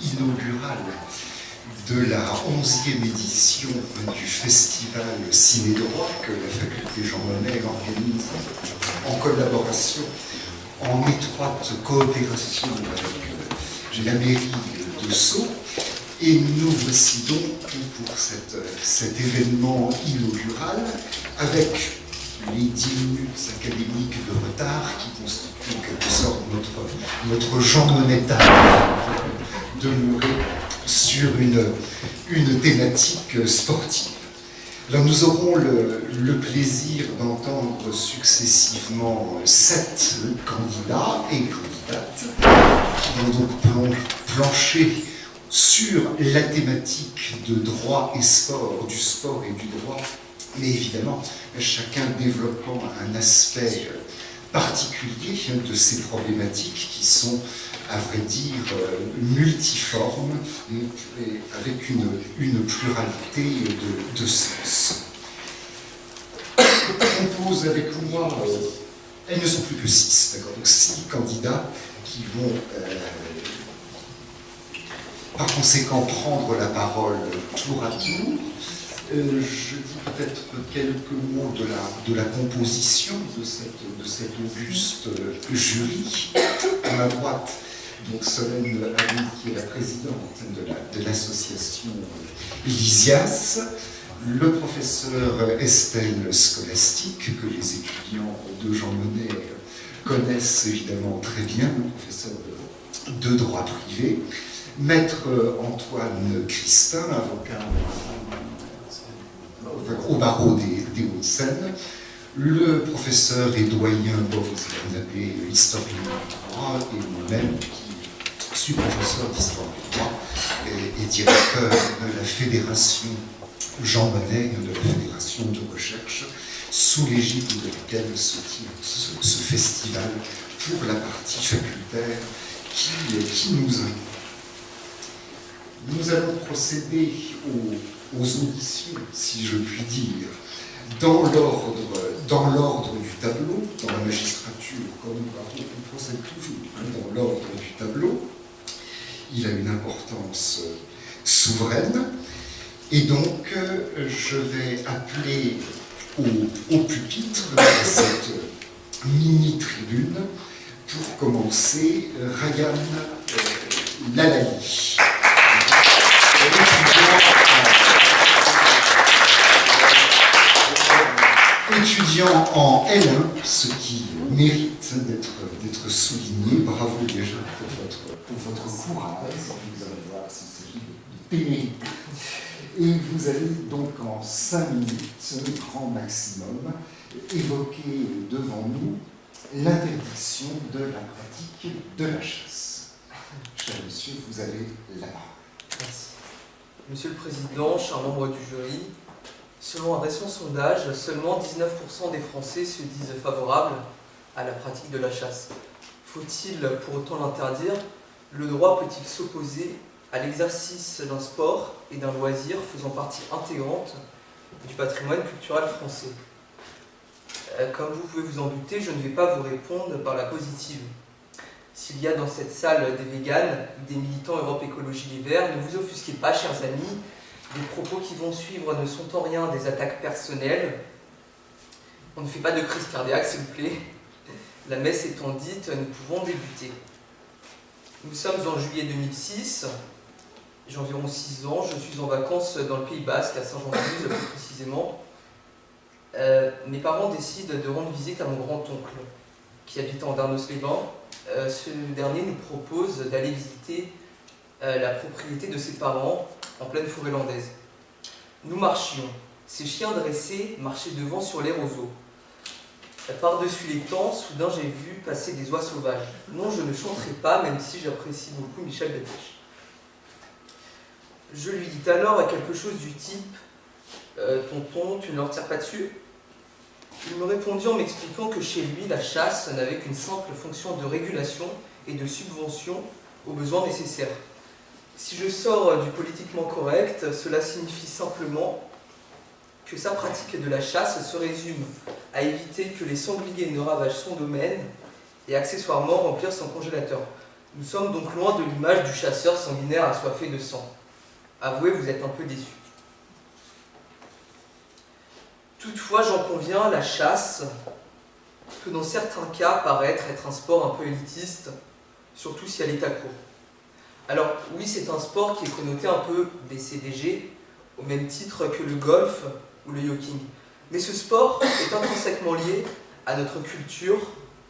inaugurale de la 11e édition du festival Ciné Droit que la faculté Jean Monnet organise en collaboration, en étroite coopération avec la mairie de Sceaux. Et nous voici donc pour cet événement inaugural avec les 10 minutes académiques de retard qui constituent en quelque sorte notre Jean Monnet demeuré sur une thématique sportive. Alors nous aurons le plaisir d'entendre successivement 7 candidats et candidates qui vont donc plancher sur la thématique de droit et sport, du sport et du droit, mais évidemment chacun développant un aspect particulier de ces problématiques qui sont, à vrai dire, multiformes et avec une pluralité de sens. On compose avec moi, elles ne sont plus que 6, d'accord, donc 6 candidats qui vont par conséquent prendre la parole tour à tour. Je dis peut-être quelques mots de la composition de cet auguste jury. À ma droite, donc Solène Ami, qui est la présidente de l'association Lysias, le professeur Estelle Scholastique, que les étudiants de Jean Monnet connaissent évidemment très bien, le professeur de droit privé, Maître Antoine Crispin, avocat au barreau des Hauts-de-Seine, le professeur et doyen Boris Bernabé, historien du droit, et moi-même qui suis professeur d'histoire du droit et directeur de la fédération Jean Monnet, de la fédération de recherche, sous l'égide de laquelle se tient ce festival pour la partie facultaire qui nous invite. Nous allons procéder aux auditions, si je puis dire, dans l'ordre du tableau, dans la magistrature, comme on procède toujours, dans l'ordre du tableau. Il a une importance souveraine. Et donc, je vais appeler au pupitre de cette mini-tribune, pour commencer, Ryan Lalali. Étudiant en L1, ce qui mérite d'être souligné. Bravo déjà pour votre courage. Vous allez voir s'il s'agit de témérité. Et vous allez donc en 5 minutes, grand maximum, évoquer devant nous l'interdiction de la pratique de la chasse. Cher monsieur, vous avez la parole. Merci. Monsieur le Président, chers membres du jury, selon un récent sondage, seulement 19% des Français se disent favorables à la pratique de la chasse. Faut-il pour autant l'interdire? Le droit peut-il s'opposer à l'exercice d'un sport et d'un loisir faisant partie intégrante du patrimoine culturel français? Comme vous pouvez vous en douter, je ne vais pas vous répondre par la positive. S'il y a dans cette salle des véganes, des militants Europe Écologie Les Verts, ne vous offusquez pas, chers amis. Les propos qui vont suivre ne sont en rien des attaques personnelles. On ne fait pas de crise cardiaque, s'il vous plaît. La messe étant dite, nous pouvons débuter. Nous sommes en juillet 2006. J'ai environ 6 ans. Je suis en vacances dans le Pays Basque, à Saint-Jean-de-Luz, plus précisément. Mes parents décident de rendre visite à mon grand-oncle, qui habite en Darnos-les-Bains. Ce dernier nous propose d'aller visiter la propriété de ses parents en pleine forêt landaise. Nous marchions. Ces chiens dressés marchaient devant sur les roseaux. Par-dessus les temps, soudain j'ai vu passer des oies sauvages. Non, je ne chanterai pas, même si j'apprécie beaucoup Michel Delpech. Je lui dis alors quelque chose du type « Tonton, tu ne leur tires pas dessus ?» Il me répondit en m'expliquant que chez lui, la chasse n'avait qu'une simple fonction de régulation et de subvention aux besoins nécessaires. Si je sors du politiquement correct, cela signifie simplement que sa pratique de la chasse se résume à éviter que les sangliers ne ravagent son domaine et accessoirement remplir son congélateur. Nous sommes donc loin de l'image du chasseur sanguinaire assoiffé de sang. Avouez, vous êtes un peu déçus. Toutefois, j'en conviens, la chasse peut dans certains cas paraître être un sport un peu élitiste, surtout si elle est à court. Alors oui, c'est un sport qui est connoté un peu BCDG, au même titre que le golf ou le yoking. Mais ce sport est intrinsèquement lié à notre culture,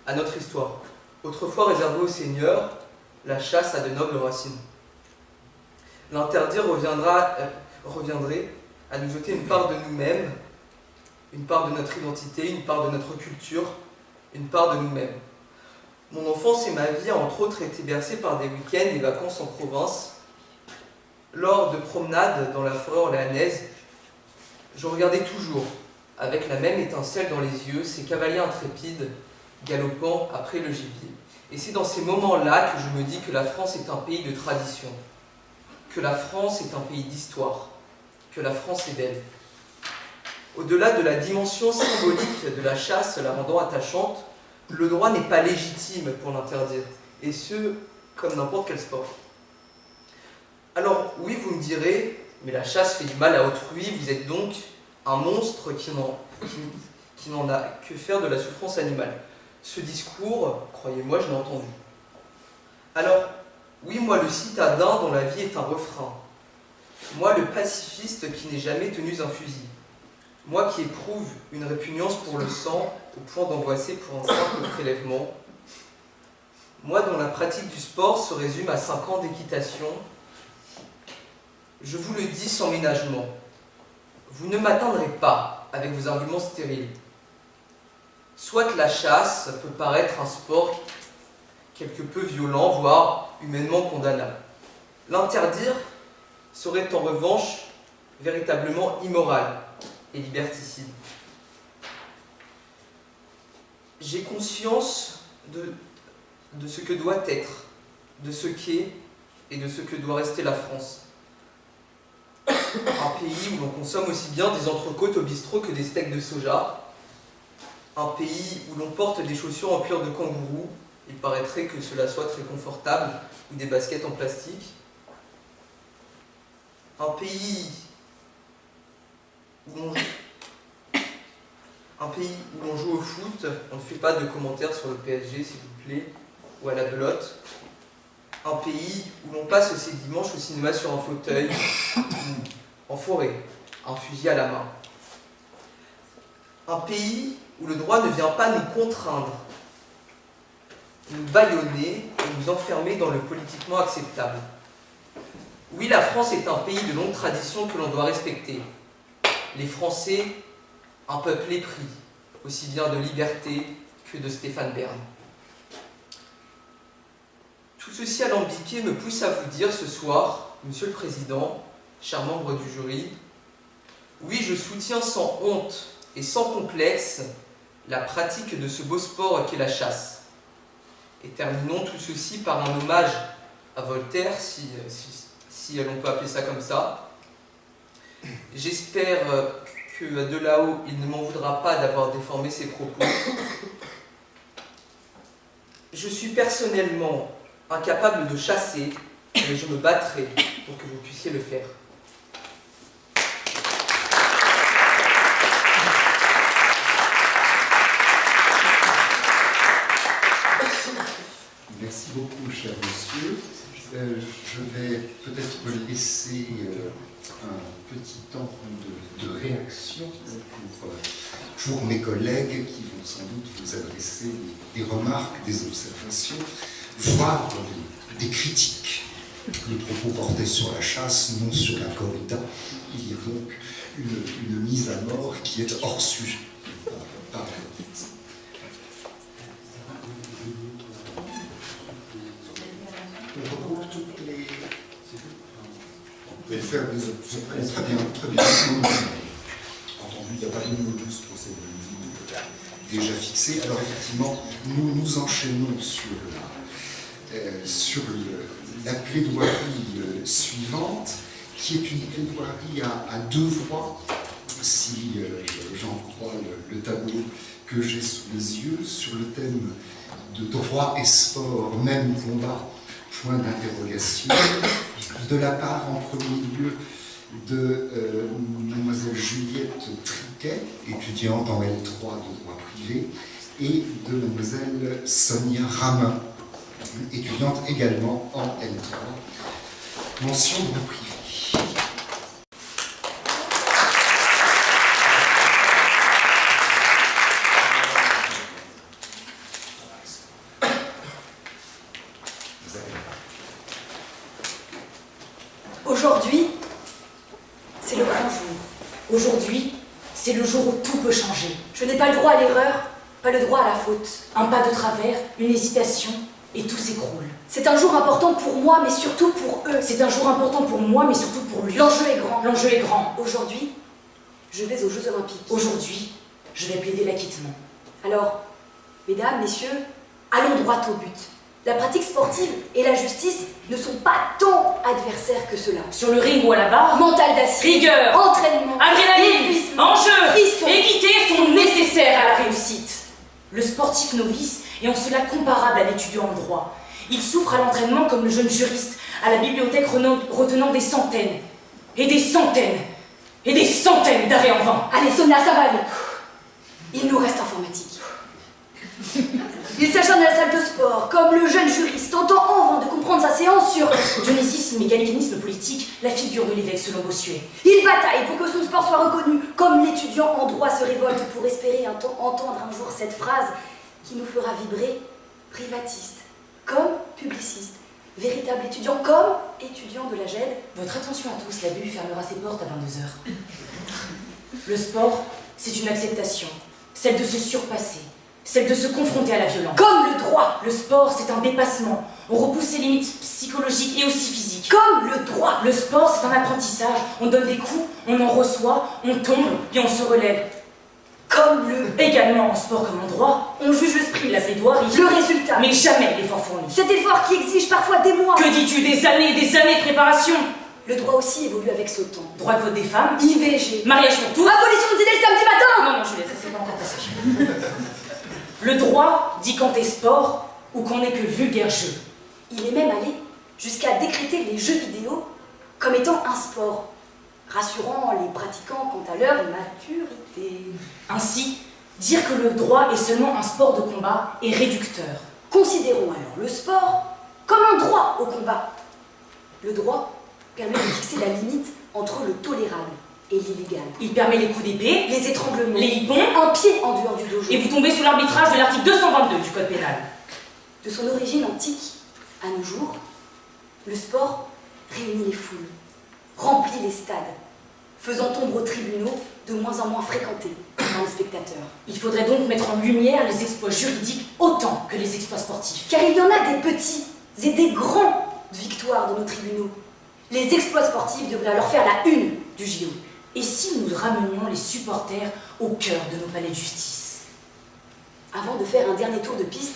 à notre histoire. Autrefois réservé aux seigneurs, la chasse a de nobles racines. L'interdire reviendrait à nous ôter une part de nous-mêmes, une part de notre identité, une part de notre culture, une part de nous-mêmes. Mon enfance et ma vie a entre autres été bercée par des week-ends et vacances en province. Lors de promenades dans la forêt orléanaise, je regardais toujours, avec la même étincelle dans les yeux, ces cavaliers intrépides galopant après le gibier. Et c'est dans ces moments-là que je me dis que la France est un pays de tradition, que la France est un pays d'histoire, que la France est belle. Au-delà de la dimension symbolique de la chasse la rendant attachante, le droit n'est pas légitime pour l'interdire, et ce, comme n'importe quel sport. Alors oui, vous me direz, mais la chasse fait du mal à autrui, vous êtes donc un monstre qui n'en a que faire de la souffrance animale. Ce discours, croyez-moi, je l'ai entendu. Alors, oui, moi le citadin dont la vie est un refrain, moi le pacifiste qui n'est jamais tenu un fusil, moi qui éprouve une répugnance pour le sang au point d'angoisser pour un simple prélèvement, moi dont la pratique du sport se résume à 5 ans d'équitation, je vous le dis sans ménagement, vous ne m'atteindrez pas avec vos arguments stériles. Soit la chasse peut paraître un sport quelque peu violent, voire humainement condamnable. L'interdire serait en revanche véritablement immoral et liberticide. J'ai conscience de ce que doit être, de ce qu'est et de ce que doit rester la France. Un pays où l'on consomme aussi bien des entrecôtes au bistrot que des steaks de soja. Un pays où l'on porte des chaussures en cuir de kangourou, il paraîtrait que cela soit très confortable, ou des baskets en plastique. Un pays où l'on joue au foot, on ne fait pas de commentaires sur le PSG s'il vous plaît, ou à la belote. Un pays où l'on passe ses dimanches au cinéma sur un fauteuil, en forêt, un fusil à la main. Un pays où le droit ne vient pas nous contraindre, nous bâillonner et nous enfermer dans le politiquement acceptable. Oui, la France est un pays de longue tradition que l'on doit respecter. Les Français, un peuple épris, aussi bien de liberté que de Stéphane Bern. Tout ceci alambiqué me pousse à vous dire ce soir, Monsieur le Président, chers membres du jury, oui, je soutiens sans honte et sans complexe la pratique de ce beau sport qu'est la chasse. Et terminons tout ceci par un hommage à Voltaire, si l'on peut appeler ça comme ça. J'espère que de là-haut, il ne m'en voudra pas d'avoir déformé ses propos. Je suis personnellement incapable de chasser, mais je me battrai pour que vous puissiez le faire. Merci beaucoup, cher monsieur. Je vais peut-être laisser un petit temps de réaction pour mes collègues qui vont sans doute vous adresser des remarques, des observations, voire des critiques. Les propos portés sur la chasse, non sur la corrida. Il y a donc une mise à mort qui est hors sujet. On regroupe toutes les... Vous pouvez faire des observations. Très bien, très bien. Entendu, il n'y a pas de numéro 12 pour cette déjà fixé. Alors effectivement, nous enchaînons sur la plaidoirie suivante, qui est une plaidoirie à 2 voix, si j'en crois le tableau que j'ai sous les yeux, sur le thème de droit et sport, même combat, point d'interrogation de la part, en premier lieu, de mademoiselle Juliette Triquet, étudiante en L3 de droit privé, et de mademoiselle Sonia Ramin, étudiante également en L3, mention droit privé. Aujourd'hui, c'est le grand jour. Aujourd'hui, c'est le jour où tout peut changer. Je n'ai pas le droit à l'erreur, pas le droit à la faute. Un pas de travers, une hésitation, et tout s'écroule. C'est un jour important pour moi, mais surtout pour eux. C'est un jour important pour moi, mais surtout pour lui. L'enjeu est grand. L'enjeu est grand. Aujourd'hui, je vais aux Jeux Olympiques. Aujourd'hui, je vais plaider l'acquittement. Alors, mesdames, messieurs, allons droit au but. La pratique sportive et la justice ne sont pas tant adversaires que cela. Sur le ring ou à la barre, Mental d'acier, rigueur, entraînement, adrénaline, épuisement, enjeu, frisson, équité sont nécessaires à la réussite. Le sportif novice est en cela comparable à l'étudiant en droit. Il souffre à l'entraînement comme le jeune juriste à la bibliothèque retenant des centaines et des centaines et des centaines d'arrêts en vain. Allez, Sonia, ça va aller. Il nous reste informatique. Il s'acharne à la salle de sport, comme le jeune juriste, tentant en vain de comprendre sa séance sur Dionysisme et gallicanisme politique, la figure de l'évêque selon Bossuet. Il bataille pour que son sport soit reconnu, comme l'étudiant en droit se révolte pour espérer entendre un jour cette phrase qui nous fera vibrer: privatiste, comme publiciste, véritable étudiant, comme étudiant de la GED. Votre attention à tous, la BU fermera ses portes à 22h. Le sport, c'est une acceptation, celle de se surpasser, celle de se confronter à la violence. Comme le droit. Le sport, c'est un dépassement. On repousse ses limites psychologiques et aussi physiques. Comme le droit. Le sport, c'est un apprentissage. On donne des coups, on en reçoit, on tombe, puis on se relève. Comme le... Également en sport comme en droit, on juge le sprint, la plaidoirie, le résultat. mais jamais l'effort fourni. Cet effort qui exige parfois des mois. Que dis-tu, des années de préparation? Le droit aussi évolue avec ce temps. Droit de vote des femmes, IVG. mariage pour tous. Abolition de dîner le samedi matin. Non, Juliette, ça c'est pas encore passé. Le droit dit quand t'es sport ou qu'on n'est que vulgaire jeu. Il est même allé jusqu'à décréter les jeux vidéo comme étant un sport, rassurant les pratiquants quant à leur maturité. Ainsi, dire que le droit est seulement un sport de combat est réducteur. Considérons alors le sport comme un droit au combat. Le droit permet de fixer la limite entre le tolérable et l'illégal. Il permet les coups d'épée, Les étranglements, les hippons, un pied en dehors du dojo. et vous tombez sous l'arbitrage de l'article 222 du Code pénal. De son origine antique à nos jours, le sport réunit les foules, remplit les stades, faisant ombre aux tribunaux de moins en moins fréquentés par les spectateurs. Il faudrait donc mettre en lumière les exploits juridiques autant que les exploits sportifs. Car il y en a des petits et des grands victoires de nos tribunaux. Les exploits sportifs devraient alors faire la une du JO. Et si nous ramenions les supporters au cœur de nos palais de justice? Avant de faire un dernier tour de piste,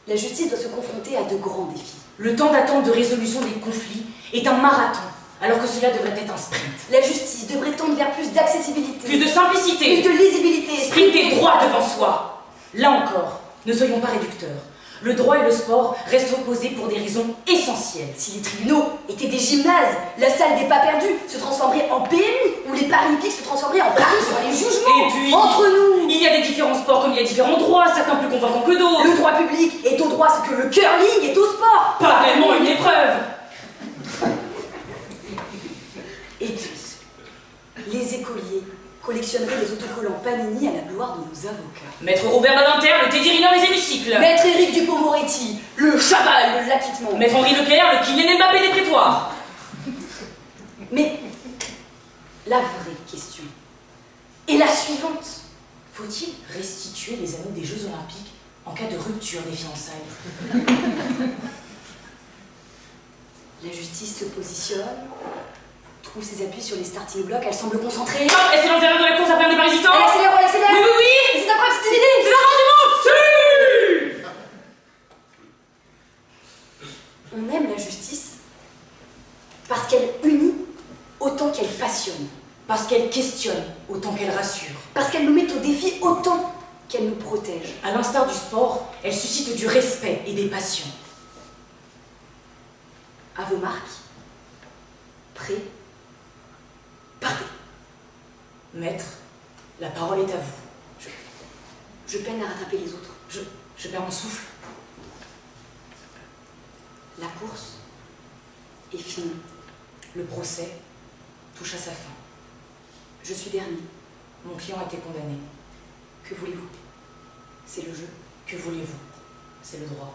la justice doit se confronter à de grands défis. Le temps d'attente de résolution des conflits est un marathon, alors que cela devrait être un sprint. La justice devrait tendre vers plus d'accessibilité, Plus de simplicité, plus de lisibilité, sprinter droit devant soi. Là encore, ne soyons pas réducteurs. Le droit et le sport restent opposés pour des raisons essentielles. Si les tribunaux étaient des gymnases, la salle des pas perdus se transformerait en PMU, ou les paris hippiques se transformeraient en paris sur les jugements. Et puis, entre nous, il y a des différents sports comme il y a différents droits, certains plus convaincants que d'autres. le droit public est au droit ce que le curling est au sport. Pas vraiment une épreuve. Et puis, les écoliers collectionneraient les autocollants Panini à la gloire de nos avocats. Maître Robert Badinter, le Teddy Riner des hémicycles. Maître Éric Dupond-Moretti, le chaval de l'acquittement. Maître Henri Leclerc, le Kylian Mbappé des prétoires. Mais la vraie question est la suivante. Faut-il restituer les anneaux des Jeux Olympiques en cas de rupture des fiançailles? La justice se positionne, trouve ses appuis sur les starting blocks, elle semble concentrée. Stop, et c'est l'intérieur de la course après un départ hésitant. Elle accélère, elle accélère. Oui, oui, oui. Mais c'est incroyable, c'est une idée. C'est la fin du monde. Si. On aime la justice parce qu'elle unit autant qu'elle passionne, Parce qu'elle questionne autant qu'elle rassure. parce qu'elle nous met au défi autant qu'elle nous protège. À l'instar du sport, elle suscite du respect et des passions. À vos marques. Prêt. Partez. Maître, la parole est à vous. Je peine à rattraper les autres. Je perds mon souffle. La course est finie. Le procès touche à sa fin. Je suis dernier. Mon client a été condamné. Que voulez-vous? C'est le jeu. Que voulez-vous? C'est le droit.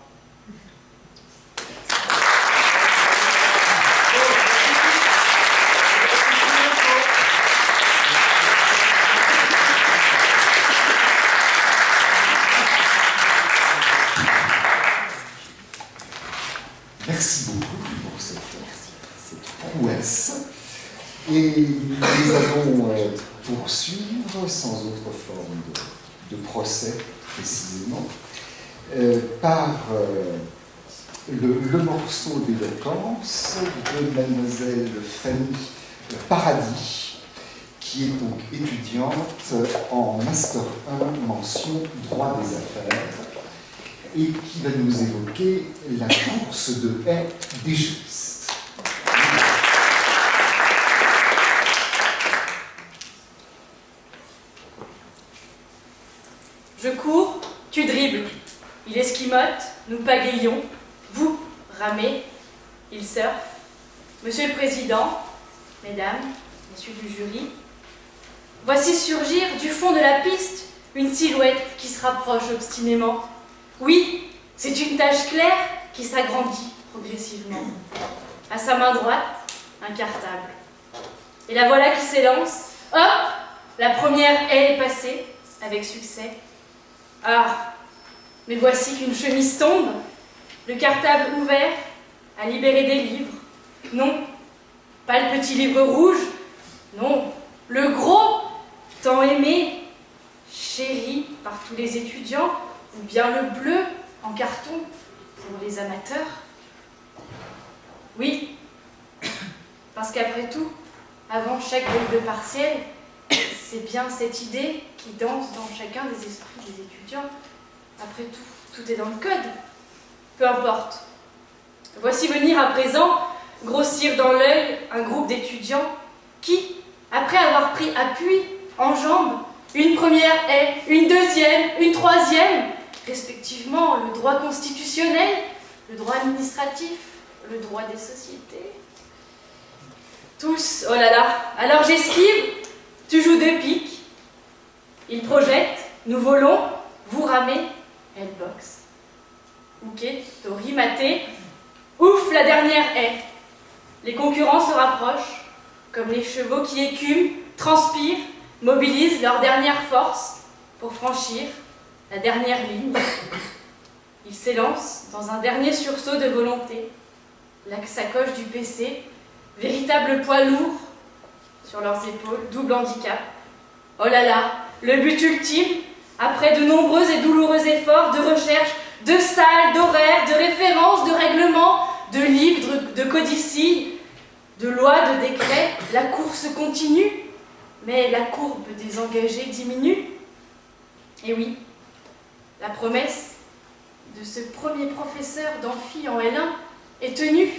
Merci beaucoup pour cette prouesse. Et nous allons poursuivre, sans autre forme de procès précisément, par le morceau d'éloquence de mademoiselle Fanny Paradis, qui est donc étudiante en Master 1 mention droit des affaires, et qui va nous évoquer la course de haie des juristes. Je cours, tu dribbles. Il esquimote, nous pagayons. Vous, ramez, il surfe. Monsieur le Président, Mesdames, Messieurs du jury, voici surgir du fond de la piste une silhouette qui se rapproche obstinément. Oui, c'est une tache claire qui s'agrandit progressivement. À sa main droite, un cartable. Et la voilà qui s'élance. Hop, la première haie est passée, avec succès. Ah, mais voici qu'une chemise tombe, le cartable ouvert a libéré des livres. Non, pas le petit livre rouge, non, le gros, tant aimé, chéri par tous les étudiants, ou bien le bleu en carton pour les amateurs. Oui, parce qu'après tout, avant chaque grille de partiel, c'est bien cette idée qui danse dans chacun des esprits des étudiants. Après tout, tout est dans le code. Peu importe. Voici venir à présent grossir dans l'œil un groupe d'étudiants qui, après avoir pris appui en jambes, une première haie, une deuxième, une troisième, respectivement le droit constitutionnel, le droit administratif, le droit des sociétés. Tous, oh là là, alors j'esquive, tu joues deux piques. Ils projettent, nous volons, vous ramez, elle boxe. Ok, Tori, maté, ouf, la dernière haie. Les concurrents se rapprochent, comme les chevaux qui écument, transpirent, mobilisent leur dernière force pour franchir la dernière ligne. Ils s'élancent dans un dernier sursaut de volonté. La sacoche du PC, véritable poids lourd sur leurs épaules, double handicap. Oh là là, le but ultime, après de nombreux et douloureux efforts de recherche, de salles, d'horaires, de références, de règlements, de livres, de codicilles, de lois, de décrets, la course continue, mais la courbe des engagés diminue. Et oui, la promesse de ce premier professeur d'amphi en L1 est tenue.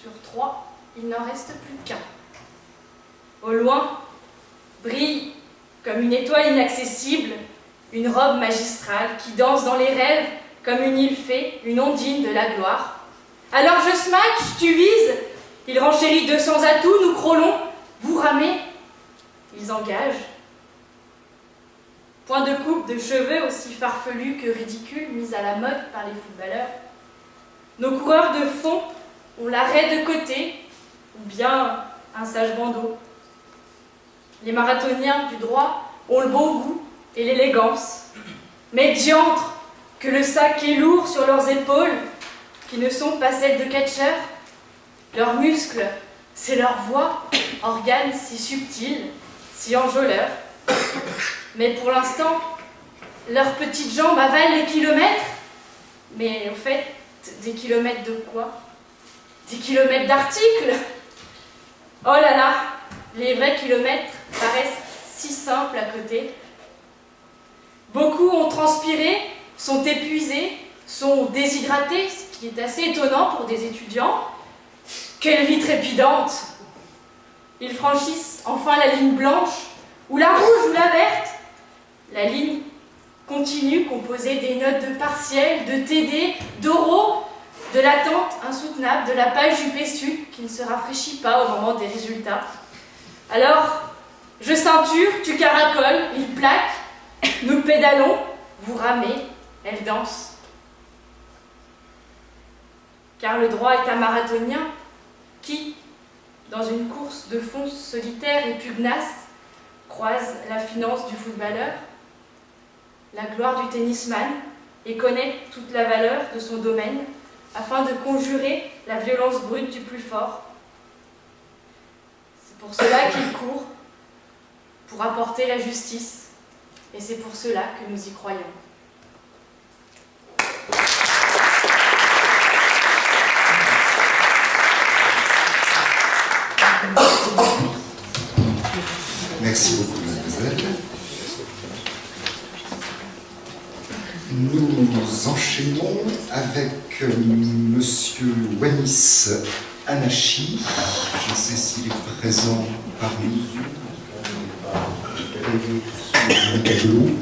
Sur 3, il n'en reste plus qu'un. Au loin, brille, comme une étoile inaccessible, une robe magistrale qui danse dans les rêves comme une île fée, une ondine de la gloire. Alors je smash, tu vises, il renchérit 200 atouts, nous crôlons, vous ramez, ils engagent. Point de coupe de cheveux aussi farfelus que ridicules, mis à la mode par les footballeurs. Nos coureurs de fond ont l'arrêt de côté, ou bien un sage bandeau. Les marathoniens du droit ont le bon goût et l'élégance. Mais diantre, que le sac est lourd sur leurs épaules, qui ne sont pas celles de catcheurs. Leurs muscles, c'est leur voix, organe si subtil, si enjôleur. Mais pour l'instant, leurs petites jambes avalent les kilomètres. Mais au fait, des kilomètres de quoi? Des kilomètres d'articles? Oh là là, les vrais kilomètres paraissent si simples à côté. Beaucoup ont transpiré, sont épuisés, sont déshydratés, ce qui est assez étonnant pour des étudiants. Quelle vie trépidante! Ils franchissent enfin la ligne blanche, ou la rouge, ou la verte. La ligne continue composée des notes de partiel, de TD, d'oraux, de l'attente insoutenable de la page du PSU qui ne se rafraîchit pas au moment des résultats. Alors, je ceinture, tu caracoles, il plaque, nous pédalons, vous ramez, elle danse. Car le droit est un marathonien qui, dans une course de fond solitaire et pugnace, croise la finance du footballeur, la gloire du tennisman et connaît toute la valeur de son domaine afin de conjurer la violence brute du plus fort. C'est pour cela qu'il court, pour apporter la justice, et c'est pour cela que nous y croyons. Merci beaucoup, mademoiselle. Nous enchaînons avec monsieur Wanis Anachi. Je ne sais s'il est présent parmi nous.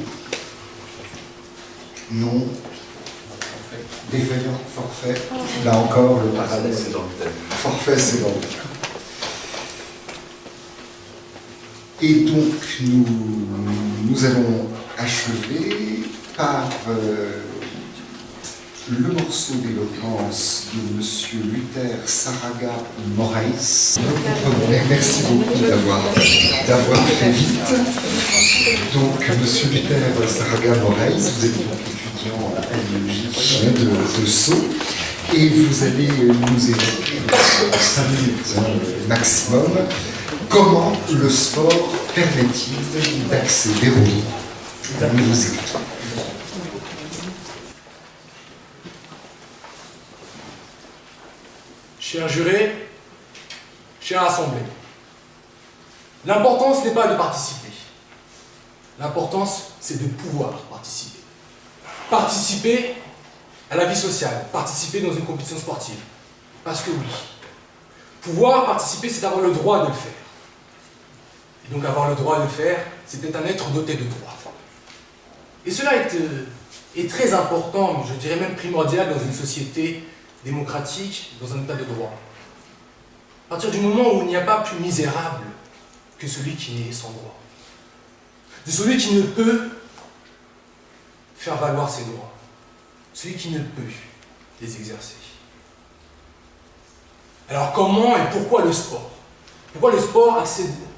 Non. Défaillant, forfait. Là encore, le parallèle. Forfait, c'est dans le thème. Et donc, nous allons achever par le morceau d'éloquence de M. Luther Saraga Moraes. Merci beaucoup d'avoir fait vite. Donc, M. Luther Saraga Moraes, vous êtes donc étudiant à l'UJ de Sceaux, et vous allez nous évoquer en 5 minutes maximum comment le sport permet-il d'accéder au monde. Nous vous écoutons. Chers jurés, chère assemblée, l'importance n'est pas de participer. L'importance, c'est de pouvoir participer. Participer à la vie sociale, participer dans une compétition sportive. Parce que oui, pouvoir participer, c'est avoir le droit de le faire. Et donc avoir le droit de le faire, c'était un être doté de droits. Et cela est très important, je dirais même primordial dans une société démocratique, dans un état de droit. À partir du moment où il n'y a pas plus misérable que celui qui est sans droit, de celui qui ne peut faire valoir ses droits, celui qui ne peut les exercer. Alors comment et pourquoi le sport? Pourquoi le sport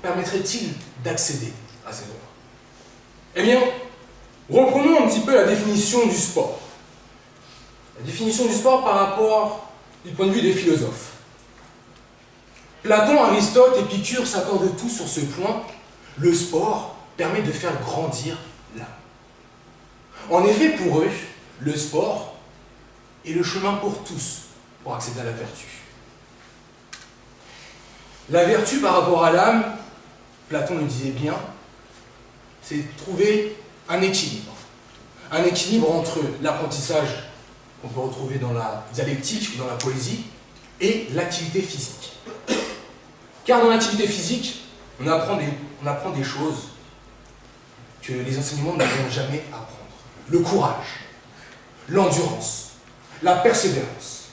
permettrait-il d'accéder à ces droits? Eh bien, reprenons un petit peu la définition du sport. La définition du sport par rapport du point de vue des philosophes. Platon, Aristote, Épicure s'accordent tous sur ce point. Le sport permet de faire grandir l'âme. En effet, pour eux, le sport est le chemin pour tous pour accéder à la vertu. La vertu par rapport à l'âme, Platon le disait bien, c'est trouver un équilibre. Un équilibre entre l'apprentissage qu'on peut retrouver dans la dialectique ou dans la poésie et l'activité physique. Car dans l'activité physique, on apprend des choses que les enseignements ne vont jamais apprendre. Le courage, l'endurance, la persévérance.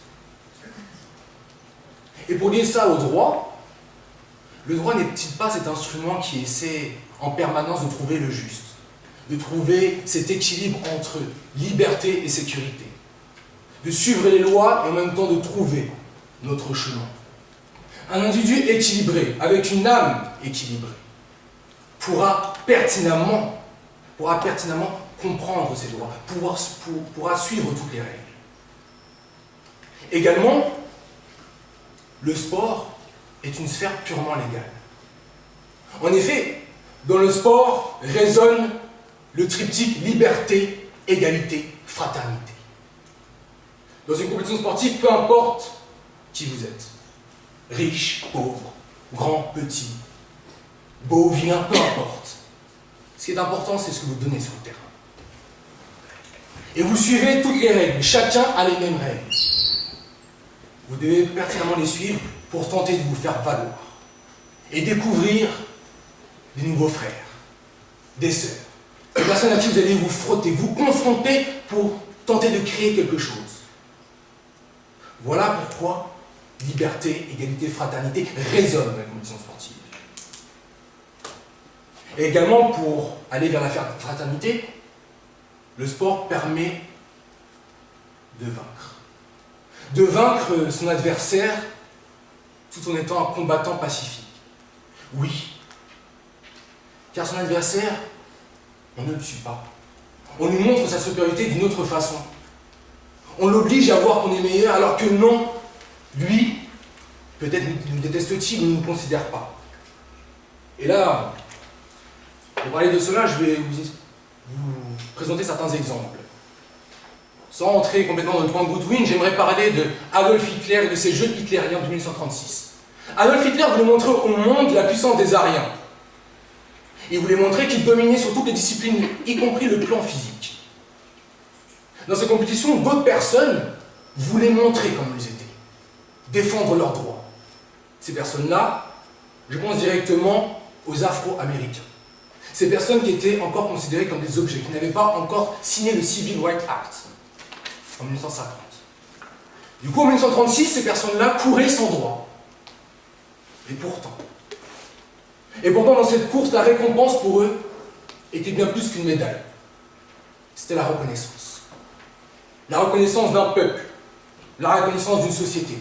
Et pour lier ça au droit, le droit n'est-il pas cet instrument qui essaie en permanence de trouver le juste, de trouver cet équilibre entre liberté et sécurité, de suivre les lois et en même temps de trouver notre chemin. Un individu équilibré, avec une âme équilibrée, pourra pertinemment comprendre ses droits, pourra suivre toutes les règles. Également, le sport est une sphère purement légale. En effet, dans le sport résonne le triptyque liberté, égalité, fraternité. Dans une compétition sportive, peu importe qui vous êtes, riche, pauvre, grand, petit, beau, vilain, peu importe. Ce qui est important, c'est ce que vous donnez sur le terrain. Et vous suivez toutes les règles, chacun a les mêmes règles. vous devez pertinemment les suivre pour tenter de vous faire valoir et découvrir des nouveaux frères, des sœurs, des personnes à qui vous allez vous frotter, vous confronter pour tenter de créer quelque chose. Voilà pourquoi liberté, égalité, fraternité résonnent dans la compétition sportive. Et également, pour aller vers la fraternité, le sport permet de vaincre. De vaincre son adversaire tout en étant un combattant pacifique. Oui, car son adversaire, on ne le tue pas. On lui montre sa supériorité d'une autre façon. On l'oblige à voir qu'on est meilleur, alors que non, lui, peut-être nous déteste-t-il ou ne nous considère pas. Et là, pour parler de cela, je vais vous présenter certains exemples. Sans entrer complètement dans le point Goodwin, j'aimerais parler de Adolf Hitler et de ses jeux hitlériens de 1936. Adolf Hitler voulait montrer au monde la puissance des Aryens. Il voulait montrer qu'il dominait sur toutes les disciplines, y compris le plan physique. Dans ces compétitions, d'autres personnes voulaient montrer comment ils étaient, défendre leurs droits. Ces personnes-là, je pense directement aux Afro-Américains. Ces personnes qui étaient encore considérées comme des objets, qui n'avaient pas encore signé le Civil Rights Act en 1950. Du coup, en 1936, ces personnes-là couraient sans droit. Et pourtant, dans cette course, la récompense pour eux était bien plus qu'une médaille. C'était la reconnaissance. La reconnaissance d'un peuple. La reconnaissance d'une société.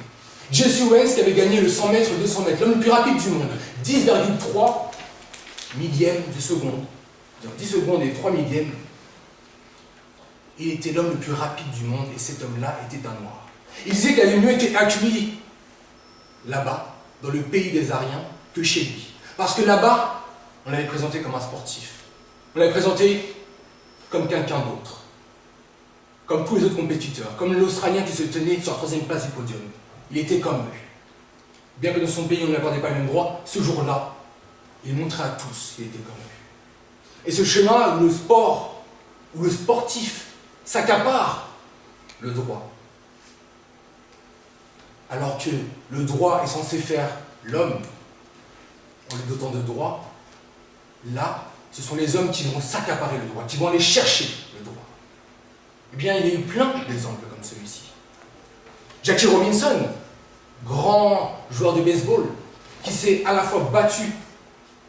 Jesse Owens, qui avait gagné le 100 mètres et le 200 mètres, l'homme le plus rapide du monde, 10,3 millièmes de seconde, 10 secondes et 3 millièmes, il était l'homme le plus rapide du monde et cet homme-là était un noir. Il disait qu'il avait mieux été accueilli là-bas, dans le pays des Aryens, que chez lui. Parce que là-bas, on l'avait présenté comme un sportif. On l'avait présenté comme quelqu'un d'autre. Comme tous les autres compétiteurs. Comme l'Australien qui se tenait sur la 3e place du podium. Il était comme eux. Bien que dans son pays, on ne lui accordait pas le même droit, ce jour-là, il montrait à tous qu'il était comme eux. Et ce schéma où le sport, où le sportif s'accapare le droit. Alors que le droit est censé faire l'homme en lui dotant de droits, là, ce sont les hommes qui vont s'accaparer le droit, qui vont aller chercher le droit. Eh bien, il y a eu plein d'exemples comme celui-ci. Jackie Robinson, grand joueur de baseball, qui s'est à la fois battu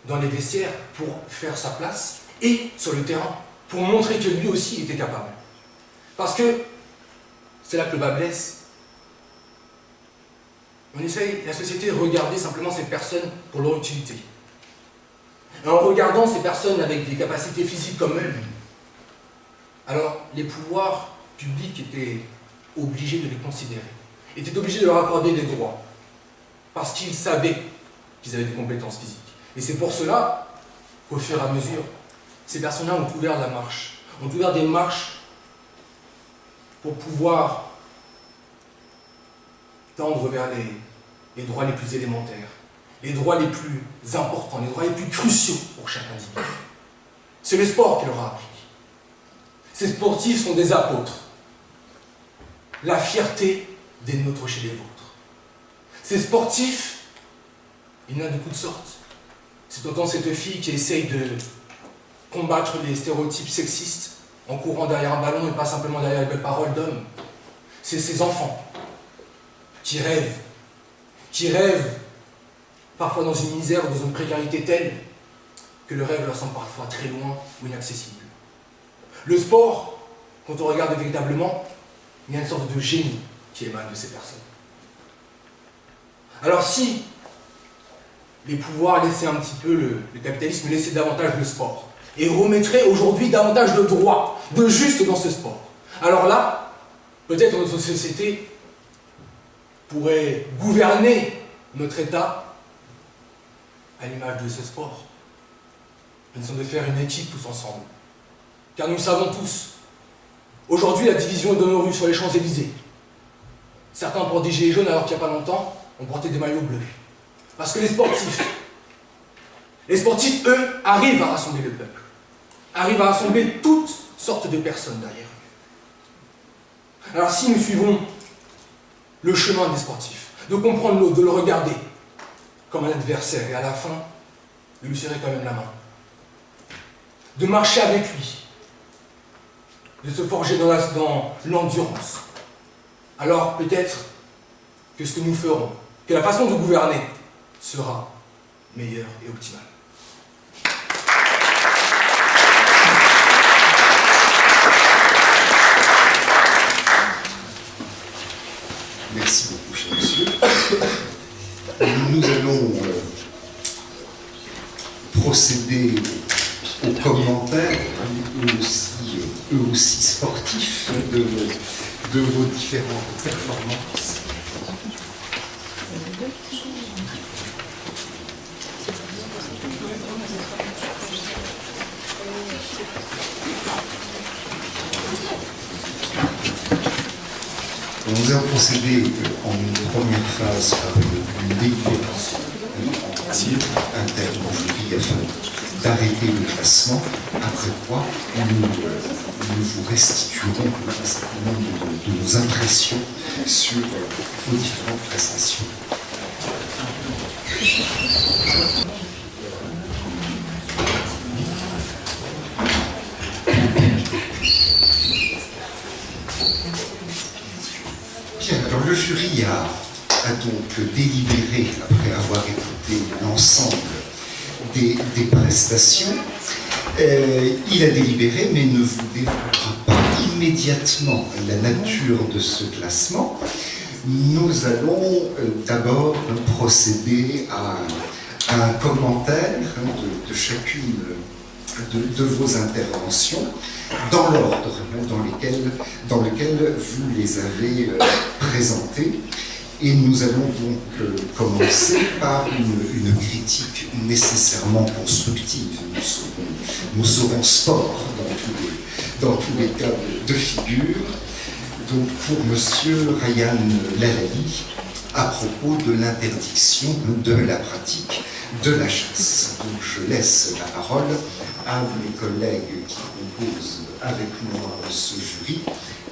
dans les vestiaires pour faire sa place et sur le terrain, pour montrer que lui aussi était capable. Parce que c'est là que le bas blesse. On essaye, la société, de regarder simplement ces personnes pour leur utilité. Et en regardant ces personnes avec des capacités physiques comme elles, alors les pouvoirs publics étaient obligés de les considérer, étaient obligés de leur accorder des droits, parce qu'ils savaient qu'ils avaient des compétences physiques. Et c'est pour cela qu'au fur et à mesure, ces personnes-là ont ouvert la marche, ont ouvert des marches pour pouvoir tendre vers les droits les plus élémentaires, les droits les plus importants, les droits les plus cruciaux pour chaque individu. C'est le sport qui leur a appris. Ces sportifs sont des apôtres. La fierté des nôtres chez les vôtres. Ces sportifs, il y en a de toutes sortes. C'est autant cette fille qui essaye de combattre les stéréotypes sexistes en courant derrière un ballon et pas simplement derrière les belles paroles d'hommes. C'est ces enfants qui rêvent parfois dans une misère ou dans une précarité telle que le rêve leur semble parfois très loin ou inaccessible. Le sport, quand on regarde véritablement, il y a une sorte de génie qui émane de ces personnes. Alors si les pouvoirs laissaient un petit peu le capitalisme, laissaient davantage le sport, et remettraient aujourd'hui davantage de droits, de juste dans ce sport, alors là, peut-être notre société pourrait gouverner notre État à l'image de ce sport. Nous sommes de faire une équipe tous ensemble. Car nous savons tous, aujourd'hui la division est dans nos rues sur les Champs-Élysées. Certains portent des gilets jaunes alors qu'il n'y a pas longtemps, on portait des maillots bleus. Parce que les sportifs, eux, arrivent à rassembler le peuple. Arrivent à rassembler toutes sortes de personnes derrière eux. Alors si nous suivons le chemin des sportifs, de comprendre l'autre, de le regarder comme un adversaire et à la fin, de lui serrer quand même la main. De marcher avec lui, de se forger dans l'endurance. Alors peut-être que ce que nous ferons, que la façon de gouverner sera meilleure et optimale. Merci beaucoup, cher monsieur. Nous allons procéder aux commentaires, eux aussi sportifs, de vos différentes performances. Nous allons procéder en une première phase par une délibération interne au jury afin d'arrêter le classement, après quoi nous vous restituerons un certain nombre de nos impressions sur vos différentes prestations. Bien, alors le jury a donc délibéré, après avoir écouté l'ensemble des prestations. Il a délibéré, mais ne vous dévoilera pas immédiatement la nature de ce classement. Nous allons d'abord procéder à un commentaire de chacune de vos interventions dans l'ordre dans lequel vous les avez présentées. Et nous allons donc commencer par une critique nécessairement constructive. Nous serons sport dans tous les cas de figure. Donc pour monsieur Ryan Lalali, à propos de l'interdiction de la pratique de la chasse. Donc je laisse la parole à mes collègues qui composent avec moi ce jury,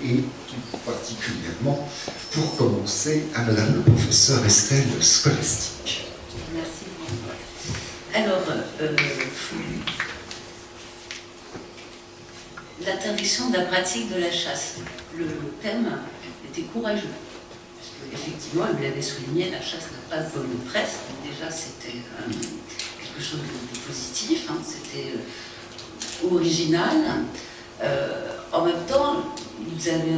et tout particulièrement, pour commencer, à Madame le professeur Estelle Scholastique. Merci. Alors, l'interdiction de la pratique de la chasse. Le thème était courageux, parce qu'effectivement, il l'avait souligné, la chasse n'a pas de bonne presse, donc déjà c'était quelque chose de positif, hein, c'était original. En même temps, vous avez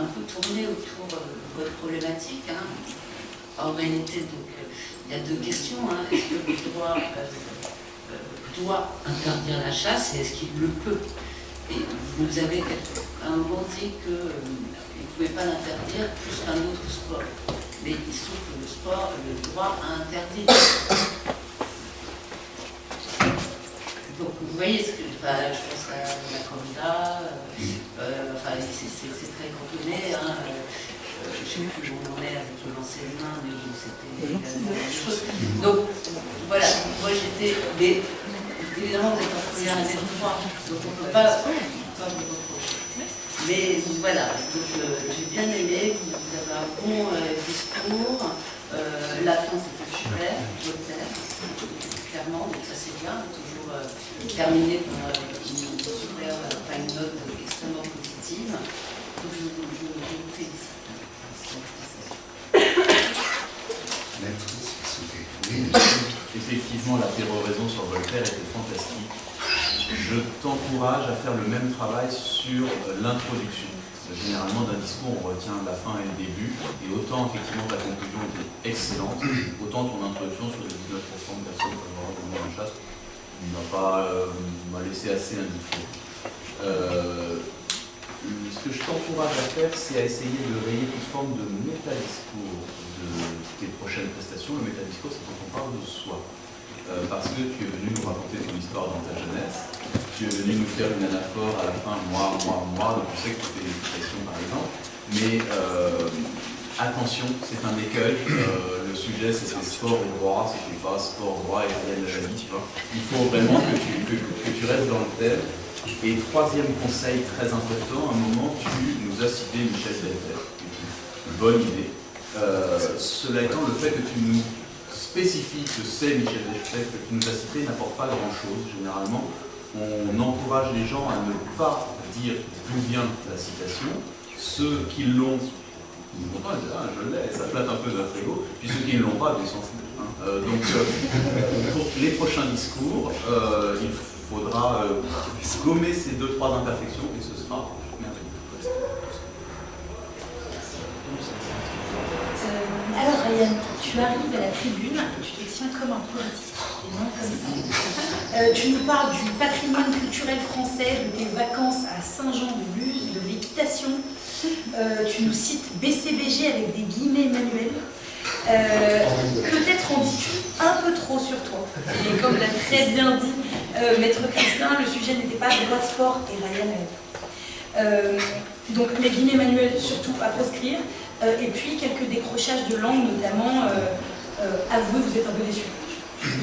un peu tourné autour de votre problématique. Hein. En réalité, donc, il y a deux questions. Hein. Est-ce que le droit doit interdire la chasse et est-ce qu'il le peut? Et vous avez à un moment dit qu'il ne pouvait pas l'interdire plus qu'un autre sport. Mais il se trouve que le sport, le droit a interdit. Donc vous voyez, je pense à la corrida, enfin c'est très cantonné, hein, je ne sais plus où on en est avec le lancer de main, mais c'était la même chose. Donc voilà, moi j'étais, mais évidemment vous êtes en première année de droit, donc on ne peut pas vous reprocher. Mais voilà, donc j'ai bien aimé, vous avez un bon discours, la fin c'était super, Voltaire, clairement, donc ça c'est bien, toujours terminé par une note extrêmement positive. Donc je vous félicite. Effectivement, la péroraison sur Voltaire était fantastique. Je t'encourage à faire le même travail sur l'introduction. Généralement, d'un discours, on retient la fin et le début, et autant effectivement ta conclusion était excellente, autant ton introduction sur les 19% de personnes favorables au la chasse m'a laissé assez indifférent. Ce que je t'encourage à faire, c'est à essayer de rayer toute forme de métadiscours de tes prochaines prestations. Le métadiscours, c'est quand on parle de soi. Parce que tu es venu nous raconter ton histoire dans ta jeunesse, tu es venu nous faire une anaphore à la fin, moi, donc on sait que tu fais l'éducation par exemple, mais attention, c'est un écueil, le sujet c'est sport et droit, c'était pas sport, droit et rien de la vie, tu vois. Il faut vraiment que tu restes dans le thème. Et troisième conseil très important, à un moment tu nous as cité Michel Delpech, une bonne idée, Cela étant, le fait que tu nous spécifies que c'est Michel Desclèves que tu nous as cité n'apporte pas grand-chose. Généralement, on encourage les gens à ne pas dire d'où vient la citation. Ceux qui l'ont, ils vont pas dire « Ah, je l'ai », ça flatte un peu notre ego. Puis ceux qui ne l'ont pas, ils s'en foutent. Donc, pour les prochains discours, il faudra gommer ces 2-3 imperfections et ce sera merveilleux. Alors Ryan, tu arrives à la tribune, tu te tiens comme un politique, et non comme ça. Tu nous parles du patrimoine culturel français, de tes vacances à Saint-Jean-de-Luz, de l'équitation. Tu nous cites BCBG avec des guillemets manuels. Peut-être en dis-tu un peu trop sur toi. Et comme l'a très bien dit Maître Christin, le sujet n'était pas droit de sport et Ryan. Donc les guillemets manuels surtout à proscrire. Et puis quelques décrochages de langue, notamment, avouez, vous êtes un peu déçus.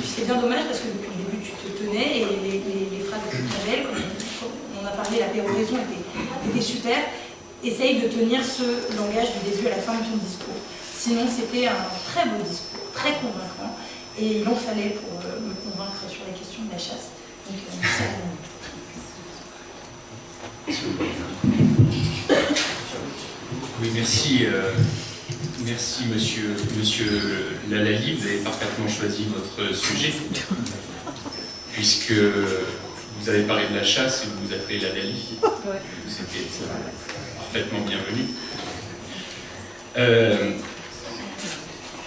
C'est bien dommage parce que depuis le début tu te tenais et les phrases étaient très belles, comme on a parlé, la péroraison était super. Essaye de tenir ce langage du début à la fin de ton discours. Sinon c'était un très beau discours, très convaincant, et il en fallait pour me convaincre sur la question de la chasse. Donc merci à vous. Oui, merci, merci monsieur Lalali, vous avez parfaitement choisi votre sujet, puisque vous avez parlé de la chasse et vous vous appelez Lalali, c'était parfaitement bienvenu.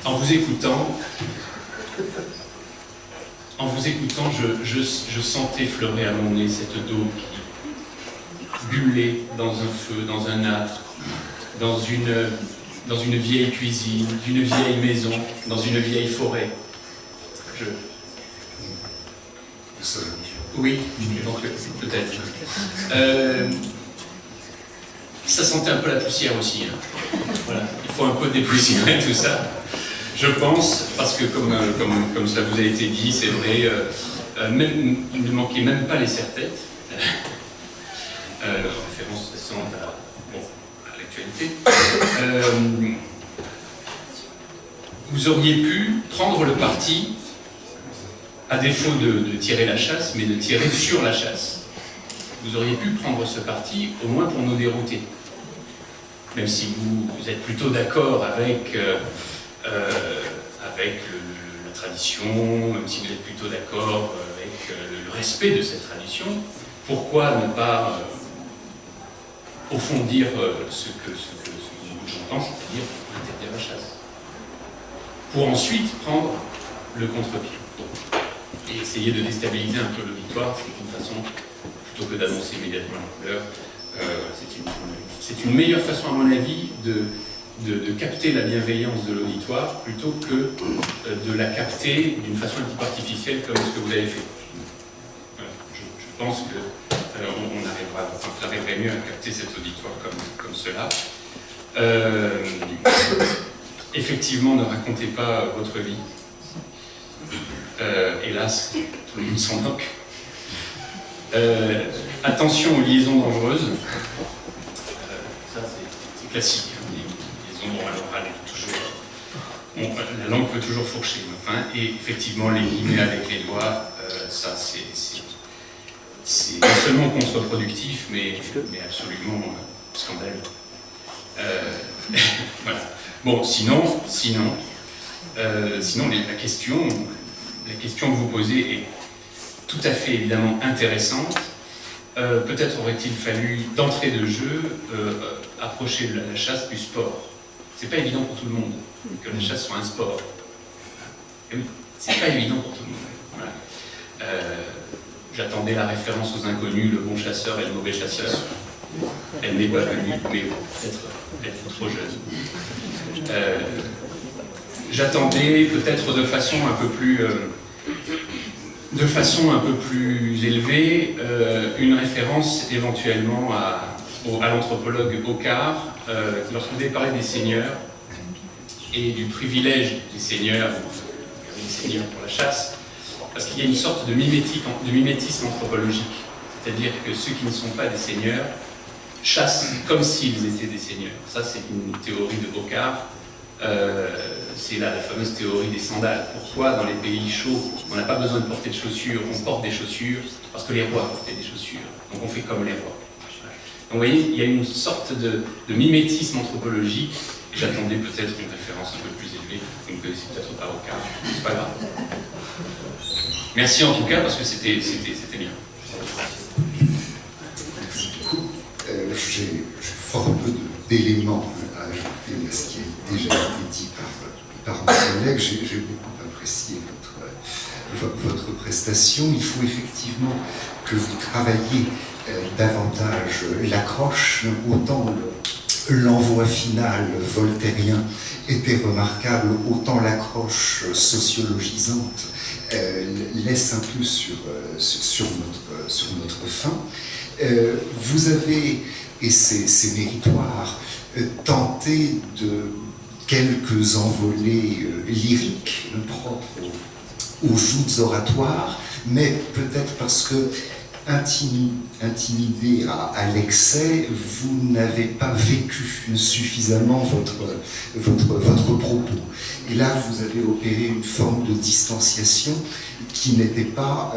En vous écoutant, je sentais fleurer à mon nez cette daube qui bullait dans un feu, dans un âtre, dans une vieille cuisine, d'une vieille maison, dans une vieille forêt. Oui, peut-être. Ça sentait un peu la poussière aussi. Hein. Voilà. Il faut un peu dépoussiérer tout ça. Je pense, parce que comme cela vous a été dit, c'est vrai, il ne manquait même pas les serre-têtes. Référence récente à l'actualité. Vous auriez pu prendre le parti, à défaut de tirer la chasse, mais de tirer sur la chasse. Vous auriez pu prendre ce parti, au moins pour nous dérouter. Même si vous êtes plutôt d'accord avec la tradition, même si vous êtes plutôt d'accord avec le respect de cette tradition, pourquoi ne pas, au fond, dire ce que j'entends, c'est-à-dire interdire la chasse, pour ensuite prendre le contre-pied et essayer de déstabiliser un peu l'auditoire. C'est une façon, plutôt que d'annoncer immédiatement la couleur, c'est une meilleure façon, à mon avis, de capter la bienveillance de l'auditoire plutôt que de la capter d'une façon un petit peu artificielle comme ce que vous avez fait. Voilà. Je pense que on arriverait mieux à capter cet auditoire comme cela. Effectivement, ne racontez pas votre vie. Hélas, tout le monde s'en moque. Attention aux liaisons dangereuses. Ça, c'est classique. Les liaisons orales, la langue peut toujours fourcher. Enfin, et effectivement, les guillemets avec les doigts, ça, c'est non seulement contre-productif, mais absolument scandaleux. Voilà. Bon, sinon, la question que vous posez est tout à fait évidemment intéressante. Peut-être aurait-il fallu, d'entrée de jeu, approcher la chasse du sport. C'est pas évident pour tout le monde que la chasse soit un sport. Et oui, c'est pas évident pour tout le monde. Voilà. J'attendais la référence aux inconnus, le bon chasseur et le mauvais chasseur. Elle n'est pas venue, mais peut-être elle est trop jeune. J'attendais peut-être de façon un peu plus élevée une référence éventuellement à l'anthropologue Bocard lorsque vous avez parlé des seigneurs et du privilège des seigneurs pour la chasse, parce qu'il y a une sorte de mimétisme anthropologique, c'est-à-dire que ceux qui ne sont pas des seigneurs chassent comme s'ils étaient des seigneurs. Ça, c'est une théorie de Bocard c'est la fameuse théorie des sandales. Pourquoi dans les pays chauds, on n'a pas besoin de porter de chaussures, on porte des chaussures? Parce que les rois portaient des chaussures, donc on fait comme les rois. Donc vous voyez, il y a une sorte de mimétisme anthropologique. J'attendais peut-être une référence un peu plus élevée, vous ne connaissez peut-être pas au cas, c'est pas grave. Merci en tout cas, parce que c'était bien. Merci beaucoup. J'ai fort peu d'éléments à ajouter à ce qui a déjà été dit par mon collègue. J'ai beaucoup apprécié votre prestation. Il faut effectivement que vous travailliez davantage l'accroche, autant l'envoi final voltairien était remarquable, autant l'accroche sociologisante laisse un peu sur notre fin. Vous avez, et c'est méritoire, tenté de quelques envolées lyriques propres aux joutes oratoires, mais peut-être parce que intimidé à l'excès, vous n'avez pas vécu suffisamment votre propos. Et là, vous avez opéré une forme de distanciation qui n'était pas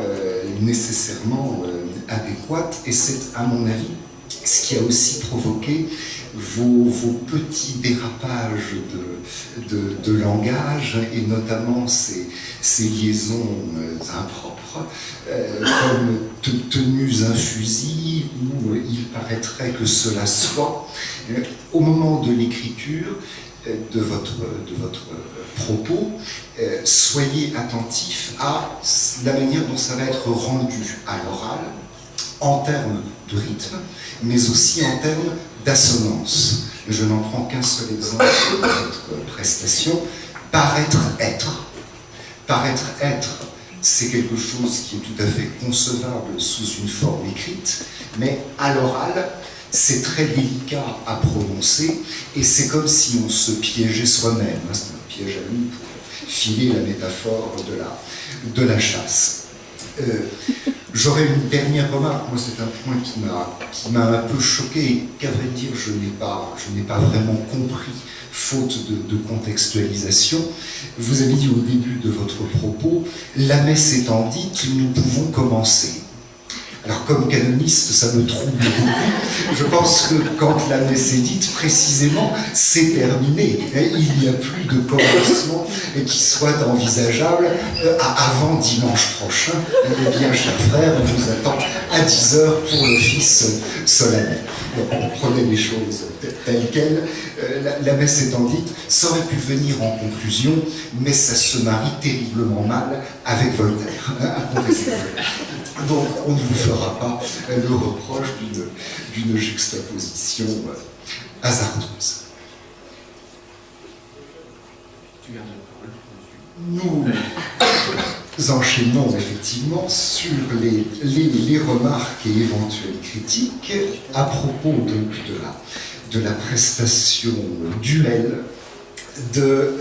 nécessairement adéquate, et c'est, à mon avis, ce qui a aussi provoqué vos petits dérapages de langage, et notamment ces liaisons impropres, comme tenues infusies, où il paraîtrait que cela soit. Au moment de l'écriture de votre propos, soyez attentif à la manière dont ça va être rendu à l'oral, en termes de rythme, mais aussi en termes d'assonance. Je n'en prends qu'un seul exemple de votre prestation. Paraître être. Paraître être, c'est quelque chose qui est tout à fait concevable sous une forme écrite, mais à l'oral, c'est très délicat à prononcer, et c'est comme si on se piégeait soi-même. C'est un piège à loup pour filer la métaphore de la chasse. J'aurais une dernière remarque. Moi, c'est un point qui m'a un peu choqué, et qu'à vrai dire, je n'ai pas vraiment compris, faute de contextualisation. Vous avez dit au début de votre propos, la messe étant dite, nous pouvons commencer. Alors, comme canoniste, ça me trouble beaucoup. Je pense que quand la messe est dite, précisément, c'est terminé. Il n'y a plus de commencement qui soit envisageable avant dimanche prochain. Eh bien, chers frères, on vous attend à 10h pour l'office solennel. Donc, prenez les choses telles quelles. La messe étant dite, ça aurait pu venir en conclusion, mais ça se marie terriblement mal avec Voltaire. Donc, on ne vous fera pas le reproche d'une juxtaposition hasardeuse. Nous enchaînons effectivement sur les remarques et éventuelles critiques à propos donc de la prestation duel de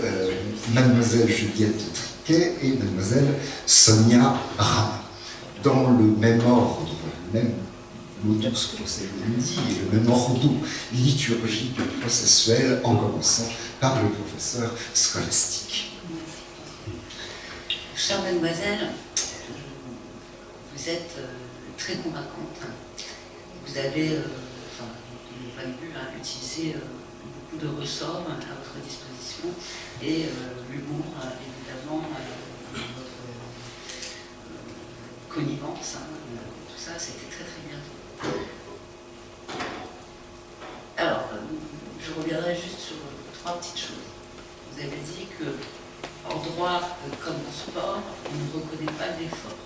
Mademoiselle Juliette Triquet et Mademoiselle Sonia Rama. Dans le même ordre, le même modus procedendi et le même ordre liturgique et processuel, en commençant par le professeur scolastique. Chère mademoiselle, vous êtes très convaincante. Vous avez, de mon point de vue, utilisé beaucoup de ressorts à votre disposition, et l'humour, évidemment, votre connivence, tout ça, c'était très très bien. Alors, je reviendrai juste sur 3 petites choses. Vous avez dit que en droit comme en sport, on ne reconnaît pas l'effort.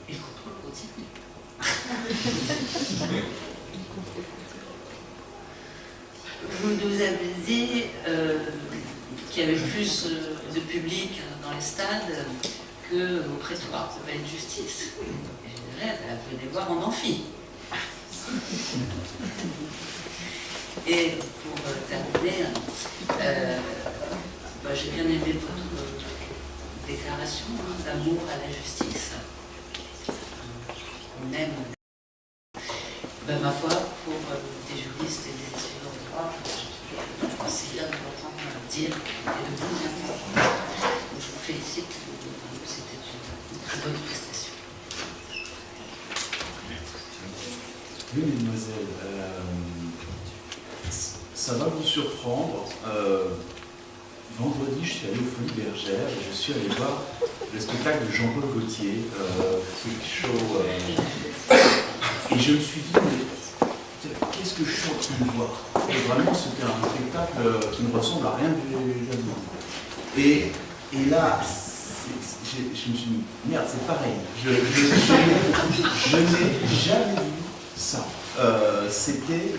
Et le contrôle continue. Vous nous avez dit qu'il y avait plus de public dans les stades qu'au prétoire de palais de justice. Et je dirais, venez voir en amphi. Et pour terminer, j'ai bien aimé votre déclaration d'amour à la justice. On aime, ma foi, pour des juristes et des étudiants de droit, c'est bien de c'était une très bonne prestation. Oui, mesdemoiselles, ça va vous surprendre. Vendredi, je suis allé aux Folies Bergères et je suis allé voir le spectacle de Jean-Paul Gaultier, Freak Show. Et je me suis dit, mais qu'est-ce que je suis en train de voir? Et vraiment, c'était un spectacle qui ne ressemble à rien que j'ai jamais vu. Et là, je me suis dit, merde, c'est pareil. Je n'ai jamais vu ça. C'était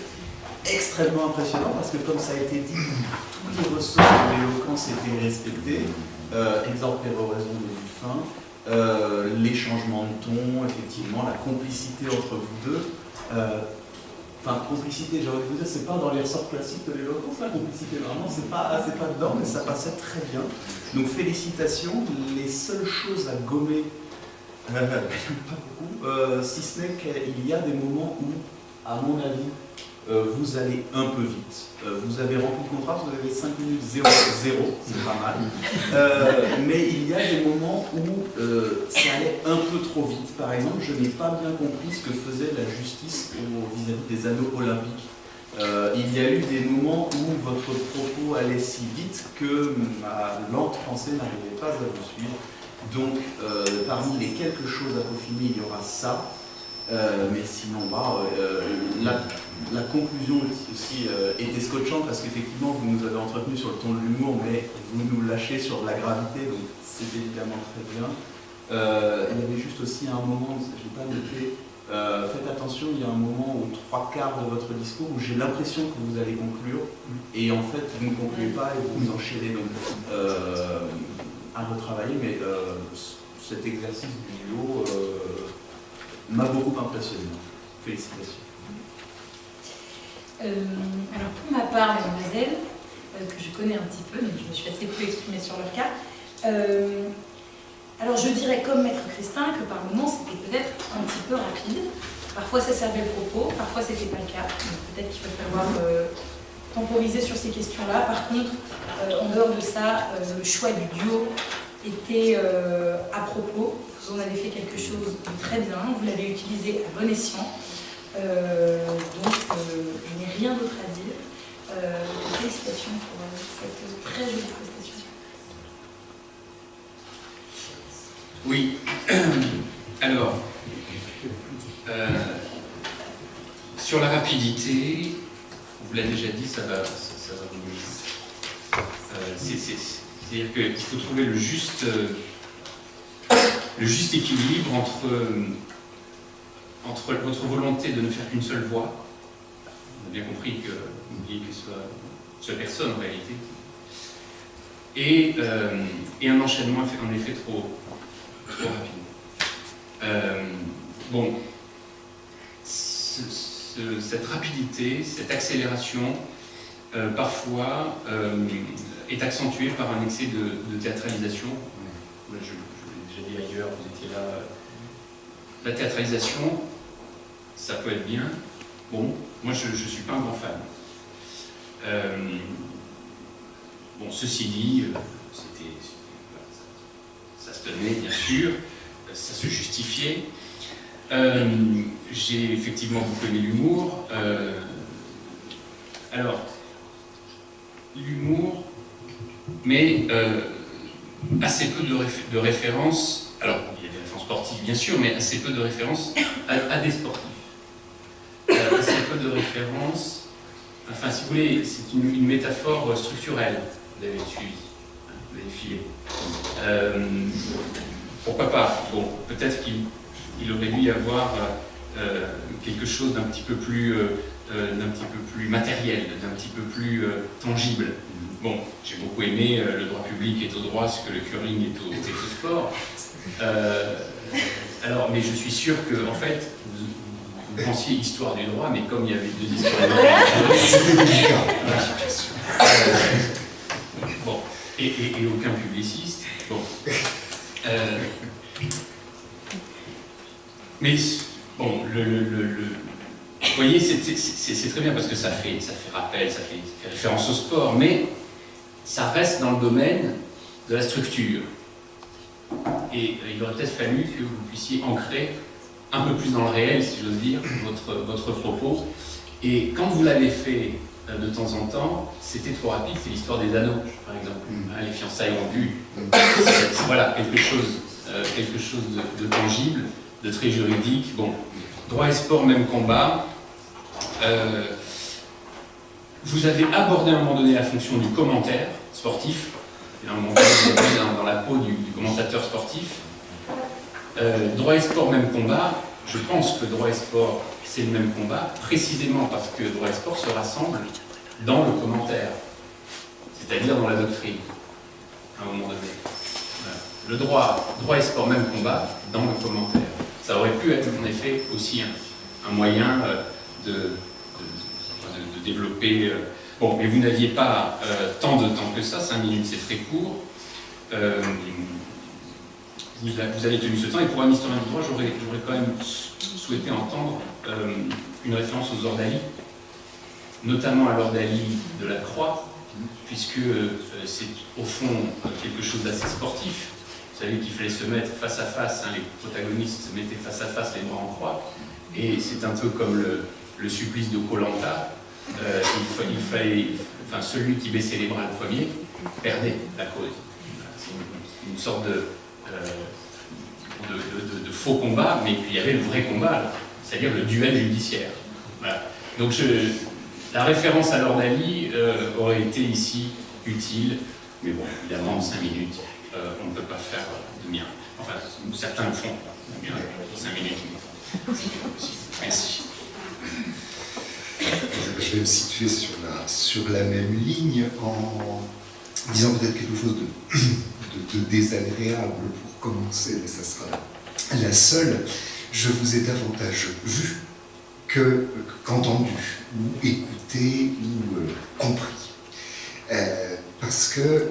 extrêmement impressionnant parce que, comme ça a été dit, tous les ressorts de l'éloquence étaient respectés, exemple péroraison des fins, les changements de ton, effectivement, la complicité entre vous deux. Enfin, complicité, j'ai envie de vous dire, c'est pas dans les ressorts classiques de l'éloquence, la complicité, vraiment, c'est pas dedans, mais ça passait très bien. Donc, félicitations. Les seules choses à gommer, pas beaucoup, si ce n'est qu'il y a des moments où, à mon avis, vous allez un peu vite. Vous avez rempli le contrat, vous avez 5 minutes 0, c'est pas mal. Mais il y a des moments où ça allait un peu trop vite. Par exemple, je n'ai pas bien compris ce que faisait la justice vis-à-vis des anneaux olympiques. Il y a eu des moments où votre propos allait si vite que ma lente pensée n'arrivait pas à vous suivre. Donc, parmi les quelque chose à peaufiner, il y aura ça. Mais sinon, la conclusion aussi était scotchante parce qu'effectivement, vous nous avez entretenu sur le ton de l'humour, mais vous nous lâchez sur de la gravité, donc c'est évidemment très bien. Il y avait juste aussi un moment, je n'ai pas noté, faites attention, il y a un moment où 3/4 de votre discours où j'ai l'impression que vous allez conclure, et en fait, vous ne concluez pas et vous enchaînez, donc à retravailler, mais cet exercice du duo m'a beaucoup impressionné. Félicitations. Alors pour ma part, mesdemoiselles, que je connais un petit peu, donc je me suis assez peu exprimée sur leur cas, alors je dirais comme Maître Christin que par moments c'était peut-être un petit peu rapide. Parfois ça servait le propos, parfois c'était pas le cas. Donc peut-être qu'il va falloir temporiser sur ces questions-là. Par contre, en dehors de ça, le choix du duo était à propos. Vous en avez fait quelque chose de très bien, vous l'avez utilisé à bon escient. Donc je n'ai rien d'autre à dire. Félicitations pour cette très jolie prestation. Oui. Alors, sur la rapidité, vous l'avez déjà dit, ça va vous... c'est-à-dire qu'il faut trouver le juste équilibre entre votre volonté de ne faire qu'une seule voix. On a bien compris que vous vouliez que ce soit une seule personne en réalité. Et un enchaînement en effet trop rapide. Bon, cette rapidité, cette accélération, parfois est accentuée par un excès de théâtralisation. Je l'ai déjà dit ailleurs, vous étiez là. La théâtralisation, ça peut être bien. Bon, moi je ne suis pas un grand fan. Bon, ceci dit, ça se tenait bien sûr, ça se justifiait. J'ai effectivement beaucoup aimé l'humour. Alors, l'humour, mais assez peu de références. Alors, il y a des références sportives bien sûr, mais assez peu de références à des sportifs. Assez peu de références. Enfin, si vous voulez, c'est une métaphore structurelle. Vous l'avez suivi, vous l'avez filé. Pourquoi pas? Bon, peut-être qu'il aurait dû y avoir quelque chose d'un petit peu plus matériel, d'un petit peu plus tangible. Bon, j'ai beaucoup aimé le droit public est au droit, ce que le curling est au sport. Alors, mais je suis sûr que, en fait, vous pensiez histoire du droit, mais comme il y avait deux histoires du droit, c'était délicat. Bon, et aucun publiciste. Bon. Mais bon, vous voyez, c'est très bien parce que ça fait rappel, ça fait référence au sport, mais ça reste dans le domaine de la structure. et il aurait peut-être fallu que vous puissiez ancrer un peu plus dans le réel, si j'ose dire, votre propos. Et quand vous l'avez fait de temps en temps, c'était trop rapide, c'est l'histoire des anneaux, par exemple. Les fiançailles ont vu. Voilà, quelque chose de tangible, de très juridique. Bon, droit et sport, même combat. Vous avez abordé à un moment donné la fonction du commentaire sportif. Et à un moment donné, vous êtes dans la peau du commentateur sportif. Droit et sport, même combat. Je pense que droit et sport, c'est le même combat, précisément parce que droit et sport se rassemblent dans le commentaire, c'est-à-dire dans la doctrine, à un moment donné. Voilà. Le droit et sport, même combat, dans le commentaire. Ça aurait pu être en effet aussi un moyen de développer. Bon, mais vous n'aviez pas tant de temps que ça, 5 minutes c'est très court. Vous avez tenu ce temps, et pour un historien du droit, j'aurais quand même souhaité entendre une référence aux ordalis, notamment à l'ordalie de la Croix, puisque c'est au fond quelque chose d'assez sportif. Vous savez qu'il fallait se mettre face à face, les protagonistes se mettaient face à face, les bras en croix, et c'est un peu comme le supplice de Koh-Lanta. Il fallait, enfin, celui qui baissait les bras le premier perdait la cause. C'est une sorte de faux combat, mais puis il y avait le vrai combat, c'est-à-dire le duel judiciaire. Voilà. Donc la référence à l'ordalie aurait été ici utile, mais bon, évidemment, en 5 minutes, on ne peut pas faire de bien. Enfin, certains le font, bien, 5 minutes. Merci. Je vais me situer sur la même ligne en disant peut-être quelque chose de désagréable pour commencer, mais ça sera la seule. Je vous ai davantage vu qu'entendu, ou écouté, ou compris. Parce que,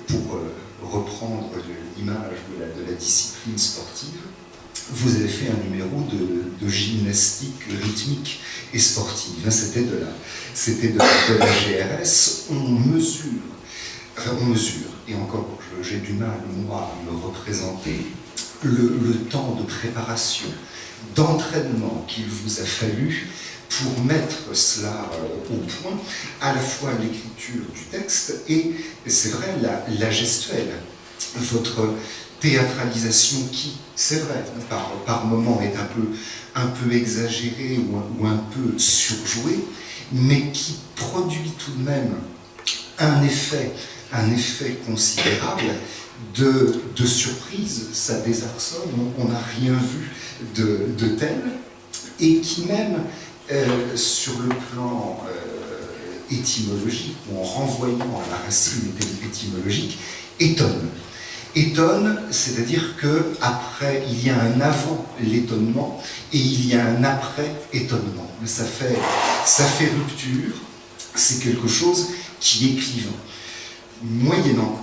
pour reprendre l'image de la discipline sportive, vous avez fait un numéro de gymnastique rythmique et sportive. C'était de la GRS. On mesure, et encore, j'ai du mal, moi, à me représenter le temps de préparation, d'entraînement qu'il vous a fallu pour mettre cela au point, à la fois l'écriture du texte et, c'est vrai, la gestuelle. Votre théâtralisation qui, c'est vrai, par moments est un peu exagérée ou un peu surjouée, mais qui produit tout de même un effet considérable de surprise. Ça désarçonne, on n'a rien vu de tel, et qui même, sur le plan étymologique, ou en renvoyant à la racine étymologique, étonne, c'est-à-dire qu'après, il y a un avant l'étonnement et il y a un après étonnement. Ça fait rupture, c'est quelque chose qui est clivant. Moyennant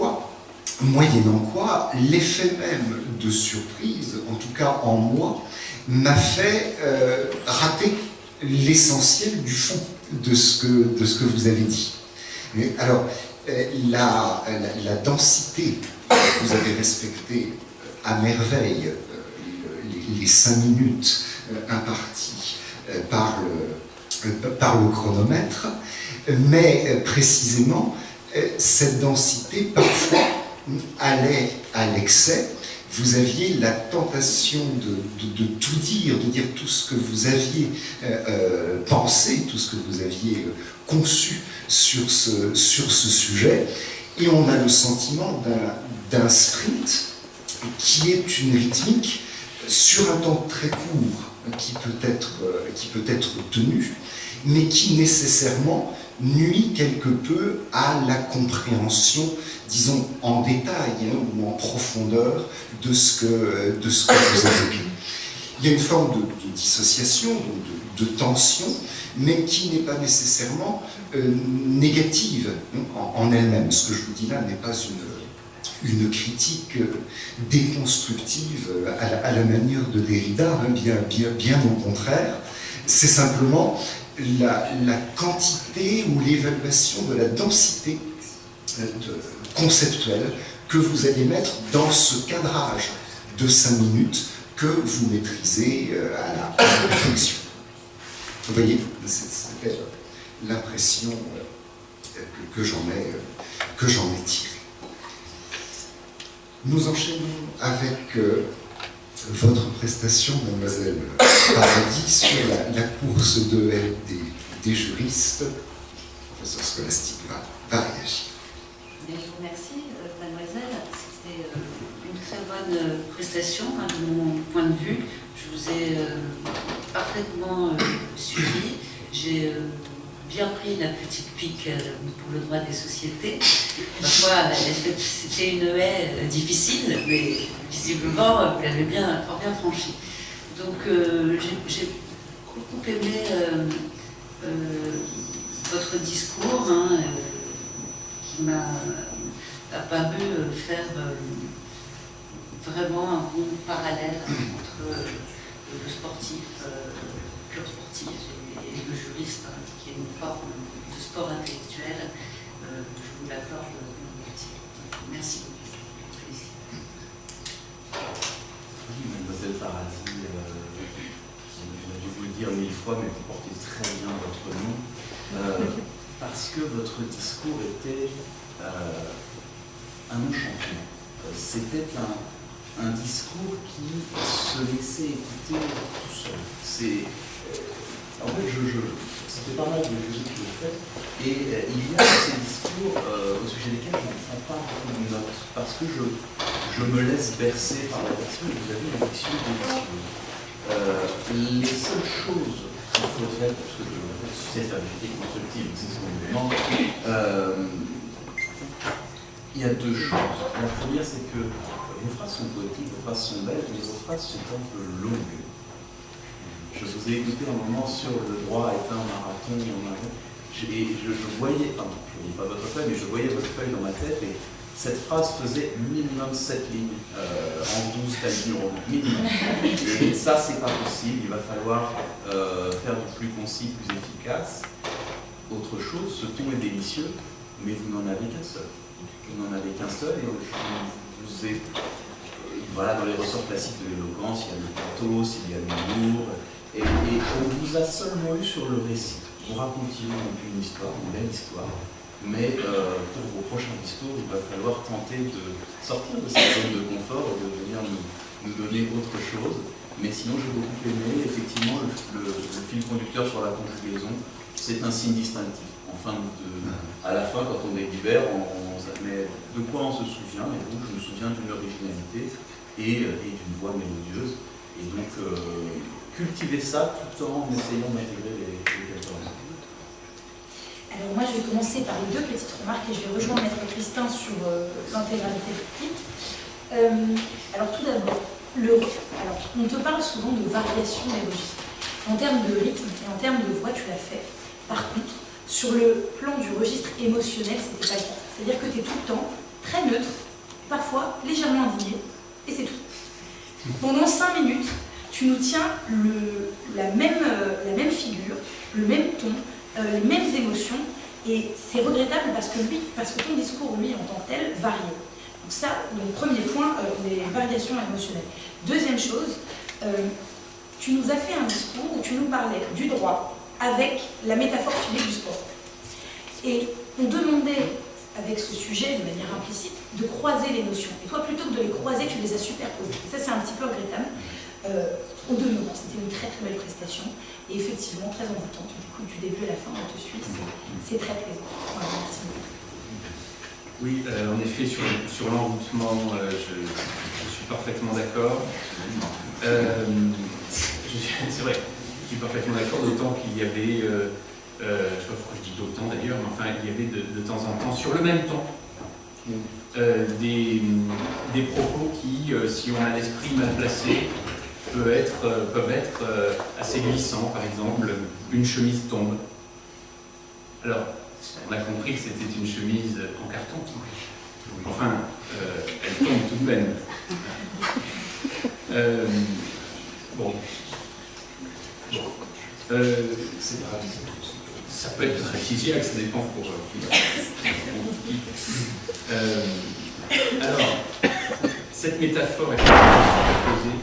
quoi, l'effet même de surprise, en tout cas en moi, m'a fait rater l'essentiel du fond de ce que vous avez dit. Alors, la densité, vous avez respecté à merveille les 5 minutes imparties par le chronomètre, mais précisément, cette densité parfois allait à l'excès. Vous aviez la tentation de tout dire, de dire tout ce que vous aviez pensé, tout ce que vous aviez conçu sur ce sujet, et on a le sentiment d'un sprint qui est une rythmique sur un temps très court, qui peut être tenu, mais qui nécessairement nuit quelque peu à la compréhension, disons, en détail ou en profondeur de ce que vous évoquez. Il y a une forme de dissociation, de tension, mais qui n'est pas nécessairement négative en elle-même. Ce que je vous dis là n'est pas une critique déconstructive à la manière de Derrida, bien au contraire. C'est simplement la quantité ou l'évaluation de la densité conceptuelle que vous allez mettre dans ce cadrage de 5 minutes que vous maîtrisez à la perfection. Vous voyez, c'était l'impression que j'en ai tirée. Nous enchaînons avec votre prestation, mademoiselle Paradis, sur la course de haie des juristes. Le professeur scolastique va réagir. Bien, je vous remercie, mademoiselle. C'était une très bonne prestation, hein, de mon point de vue. Je vous ai parfaitement suivi. J'ai bien pris la petite pique pour le droit des sociétés. Parfois, c'était une haie difficile, mais visiblement, vous l'avez fort bien franchie. Donc, j'ai beaucoup aimé votre discours, hein, qui m'a apparu faire vraiment un bon parallèle entre le sportif, pur sportif, et le juriste, hein, qui est une forme de sport intellectuel. Je vous l'accorde volontiers. Merci beaucoup. Oui, mademoiselle Paradis, j'aurais dû vous le dire 1000 fois, mais vous portez très bien votre nom, parce que votre discours était un enchantement. C'était un discours qui se laissait écouter tout seul. En fait, ça fait pas mal de jeux que je fais, et il y a ces discours au sujet desquels je ne prends pas beaucoup de notes, parce que je me laisse bercer par la fiction, et vous avez une fiction délicieuse. Les seules choses qu'il faudrait, parce que je sais faire des critiques constructives, c'est ce qu'on me demande, il y a deux choses. La première, c'est que vos phrases sont poétiques, vos phrases sont belles, mais vos phrases sont un peu longues. Je vous ai écouté un moment sur le droit est un marathon, je voyais, enfin, je ne lis pas votre feuille, mais je voyais votre feuille dans ma tête, et cette phrase faisait minimum 7 lignes en 12 pagines minimum. Et ça, c'est pas possible, il va falloir faire du plus concis, plus efficace. Autre chose, ce ton est délicieux, mais vous n'en avez qu'un seul. Vous n'en avez qu'un seul, et vous êtes, voilà, dans les ressorts classiques de l'éloquence, il y a le pathos, il y a l'humour, et on vous a seulement eu sur le récit. Vous racontiez une histoire, une belle histoire, mais pour vos prochains discours, il va falloir tenter de sortir de cette zone de confort et de venir nous donner autre chose. Mais sinon, j'ai beaucoup aimé, effectivement, le fil conducteur sur la conjugaison, c'est un signe distinctif. À la fin, quand on délibère, mais de quoi on se souvient, et donc je me souviens d'une originalité et d'une voix mélodieuse. Et donc, cultiver ça tout en essayant d'intégrer les quatorze. Alors moi, je vais commencer par les deux petites remarques et je vais rejoindre Maître Christin sur l'intégralité du titre. Alors tout d'abord, on te parle souvent de variation des registres. En termes de rythme et en termes de voix, tu l'as fait. Par contre, sur le plan du registre émotionnel, c'était pas le cas. C'est-à-dire que tu es tout le temps très neutre, parfois légèrement indigné, et c'est tout. Pendant 5 minutes, tu nous tiens la même figure, le même ton, les mêmes émotions, et c'est regrettable parce que ton discours, lui, en tant que tel, variait. Donc ça, le premier point, les variations émotionnelles. Deuxième chose, tu nous as fait un discours où tu nous parlais du droit avec la métaphore filée du sport. Et on demandait, avec ce sujet, de manière implicite, de croiser les notions. Et toi, plutôt que de les croiser, tu les as superposées. Ça, c'est un petit peu regrettable. Au demeurant, c'était une très très belle prestation et effectivement très envoûtante. Du coup, du début à la fin, on te suit, c'est très plaisant. Voilà, merci beaucoup. Oui, en effet, sur l'envoûtement, je suis parfaitement d'accord. C'est vrai, je suis parfaitement d'accord, d'autant qu'il y avait, je ne sais pas pourquoi je dis d'autant d'ailleurs, mais enfin, il y avait de temps en temps, sur le même ton, des propos qui, si on a l'esprit mal placé, peuvent être assez glissants. Par exemple, une chemise tombe. Alors, on a compris que c'était une chemise en carton. Enfin, elle tombe tout de même. Bon. Ça peut être paradisiaque, ça dépend pour qui. Alors, cette métaphore est posée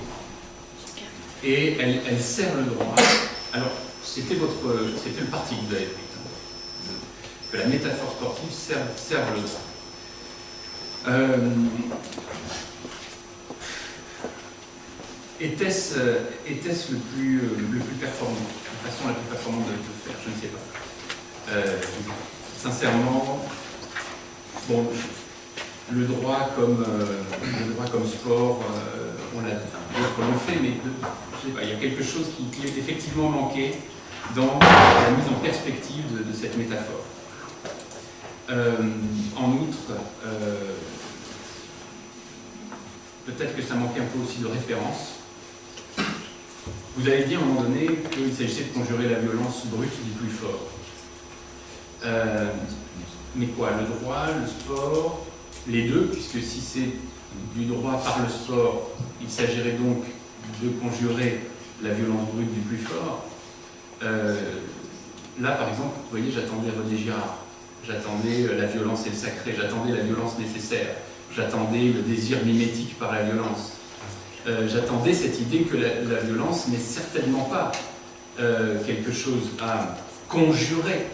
et elle sert le droit. Alors, c'était le parti que vous avez pris, que la métaphore sportive serve le droit. Était-ce le plus performant, la façon la plus performante de le faire? Je ne sais pas. Sincèrement, bon, le droit comme sport, d'autres l'ont fait, mais je sais pas, il y a quelque chose qui est effectivement manqué dans la mise en perspective de cette métaphore. En outre, peut-être que ça manquait un peu aussi de référence. Vous avez dit à un moment donné qu'il s'agissait de conjurer la violence brute du plus fort. Mais quoi? Le droit, le sport, les deux, puisque si c'est du droit par le sport, il s'agirait donc de conjurer la violence brute du plus fort. Là, par exemple, vous voyez, j'attendais René Girard, j'attendais la violence et le sacré, j'attendais la violence nécessaire, j'attendais le désir mimétique par la violence. J'attendais cette idée que la violence n'est certainement pas quelque chose à conjurer,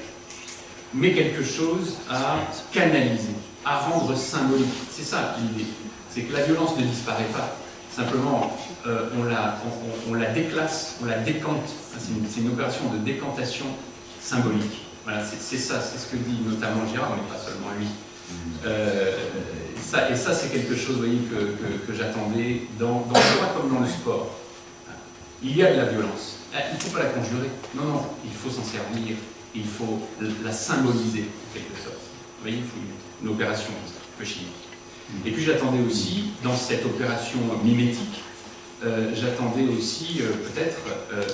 mais quelque chose à canaliser, à rendre symbolique. C'est ça l'idée. C'est que la violence ne disparaît pas. Simplement, on la déclasse, on la décante. C'est une opération de décantation symbolique. Voilà, c'est ça, c'est ce que dit notamment Girard, mais pas seulement lui. Et ça, c'est quelque chose, vous voyez, que j'attendais dans le droit comme dans le sport. Il y a de la violence. Il ne faut pas la conjurer. Non, il faut s'en servir. Il faut la symboliser, en quelque sorte. Vous voyez, il faut une opération un peu chimique. Et puis j'attendais aussi, dans cette opération mimétique, j'attendais aussi peut-être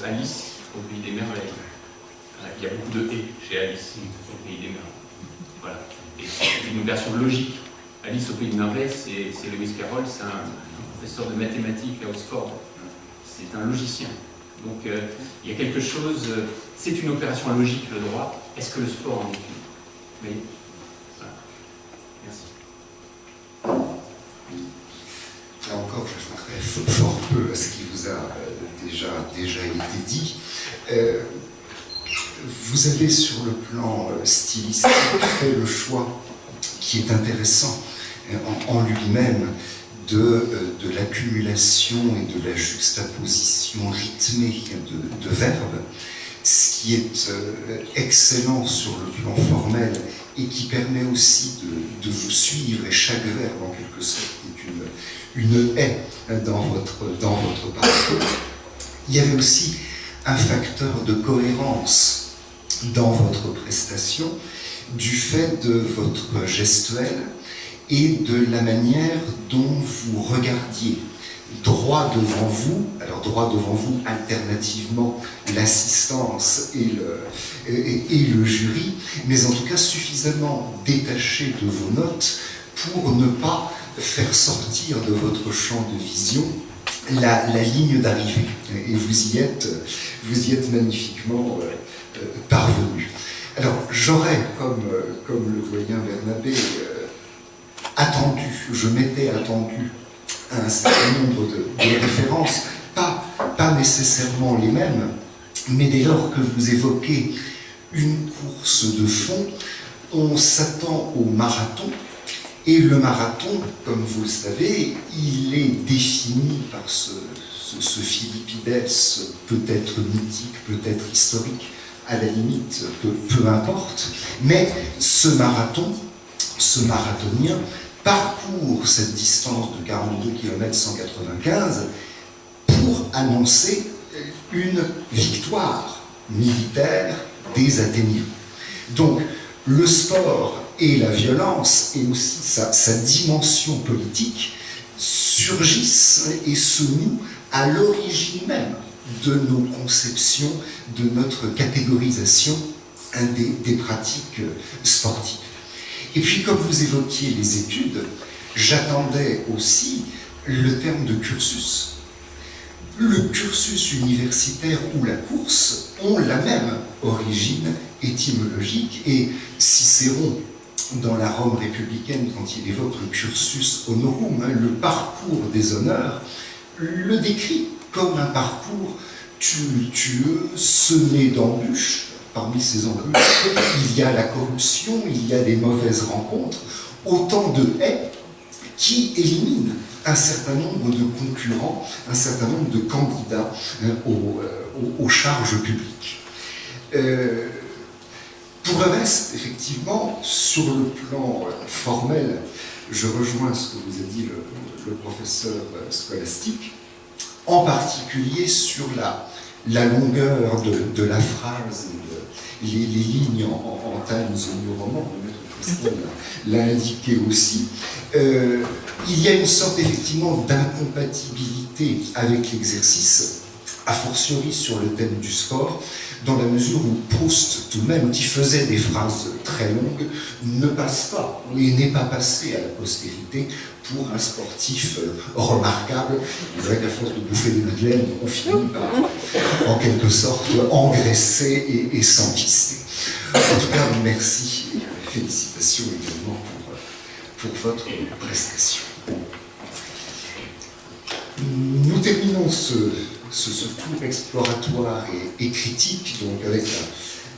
Alice au Pays des Merveilles. Il y a beaucoup de « et » chez Alice au Pays des Merveilles. Voilà. Et c'est une opération logique. Alice au Pays des Merveilles, c'est Lewis Carroll, c'est un professeur de mathématiques à Oxford. C'est un logicien. Donc il y a quelque chose, c'est une opération logique, le droit. Est-ce que le sport en est une? Oui. Voilà. Merci. Là encore, j'ajouterai fort peu à ce qui vous a déjà été dit. Vous avez sur le plan stylistique fait le choix qui est intéressant en lui-même de l'accumulation et de la juxtaposition rythmée de verbes, ce qui est excellent sur le plan formel et qui permet aussi de vous suivre, et chaque verbe en quelque sorte est une haie dans votre parcours. Il y avait aussi un facteur de cohérence dans votre prestation du fait de votre gestuelle et de la manière dont vous regardiez droit devant vous, alors droit devant vous alternativement l'assistance et le jury, mais en tout cas suffisamment détaché de vos notes pour ne pas faire sortir de votre champ de vision la ligne d'arrivée. Et vous y êtes magnifiquement parvenu. Alors j'aurais, comme le doyen Bernabé, je m'étais attendu à un certain nombre de références, pas nécessairement les mêmes, mais dès lors que vous évoquez une course de fond, on s'attend au marathon, et le marathon, comme vous le savez, il est défini par ce Philippides peut-être mythique, peut-être historique, à la limite, peu importe, mais ce marathonien parcourt cette distance de 42 km 195 pour annoncer une victoire militaire des Athéniens. Donc, le sport et la violence, et aussi sa dimension politique, surgissent et se nouent à l'origine même de nos conceptions, de notre catégorisation des pratiques sportives. Et puis, comme vous évoquiez les études, j'attendais aussi le terme de cursus. Le cursus universitaire ou la course ont la même origine étymologique, et Cicéron dans la Rome républicaine, quand il évoque le cursus honorum, le parcours des honneurs, le décrit comme un parcours tumultueux, semé d'embûches. Parmi ces embûches, il y a la corruption, il y a des mauvaises rencontres, autant de haies qui éliminent un certain nombre de concurrents, un certain nombre de candidats aux charges publiques. Pour le reste, effectivement, sur le plan formel, je rejoins ce que vous a dit le professeur scolastique, en particulier sur la longueur de la phrase, les lignes en Times New Roman, le maître Christin l'a indiqué aussi. Il y a une sorte effectivement d'incompatibilité avec l'exercice, a fortiori sur le thème du sport, dans la mesure où Proust, tout de même, qui faisait des phrases très longues, ne passe pas, et n'est pas passé à la postérité pour un sportif remarquable. Il est vrai qu'à force de bouffer des madeleines, on finit par, en quelque sorte, engraisser et s'enquister. En tout cas, merci et félicitations également pour votre prestation. Nous terminons ce tour exploratoire et critique, donc avec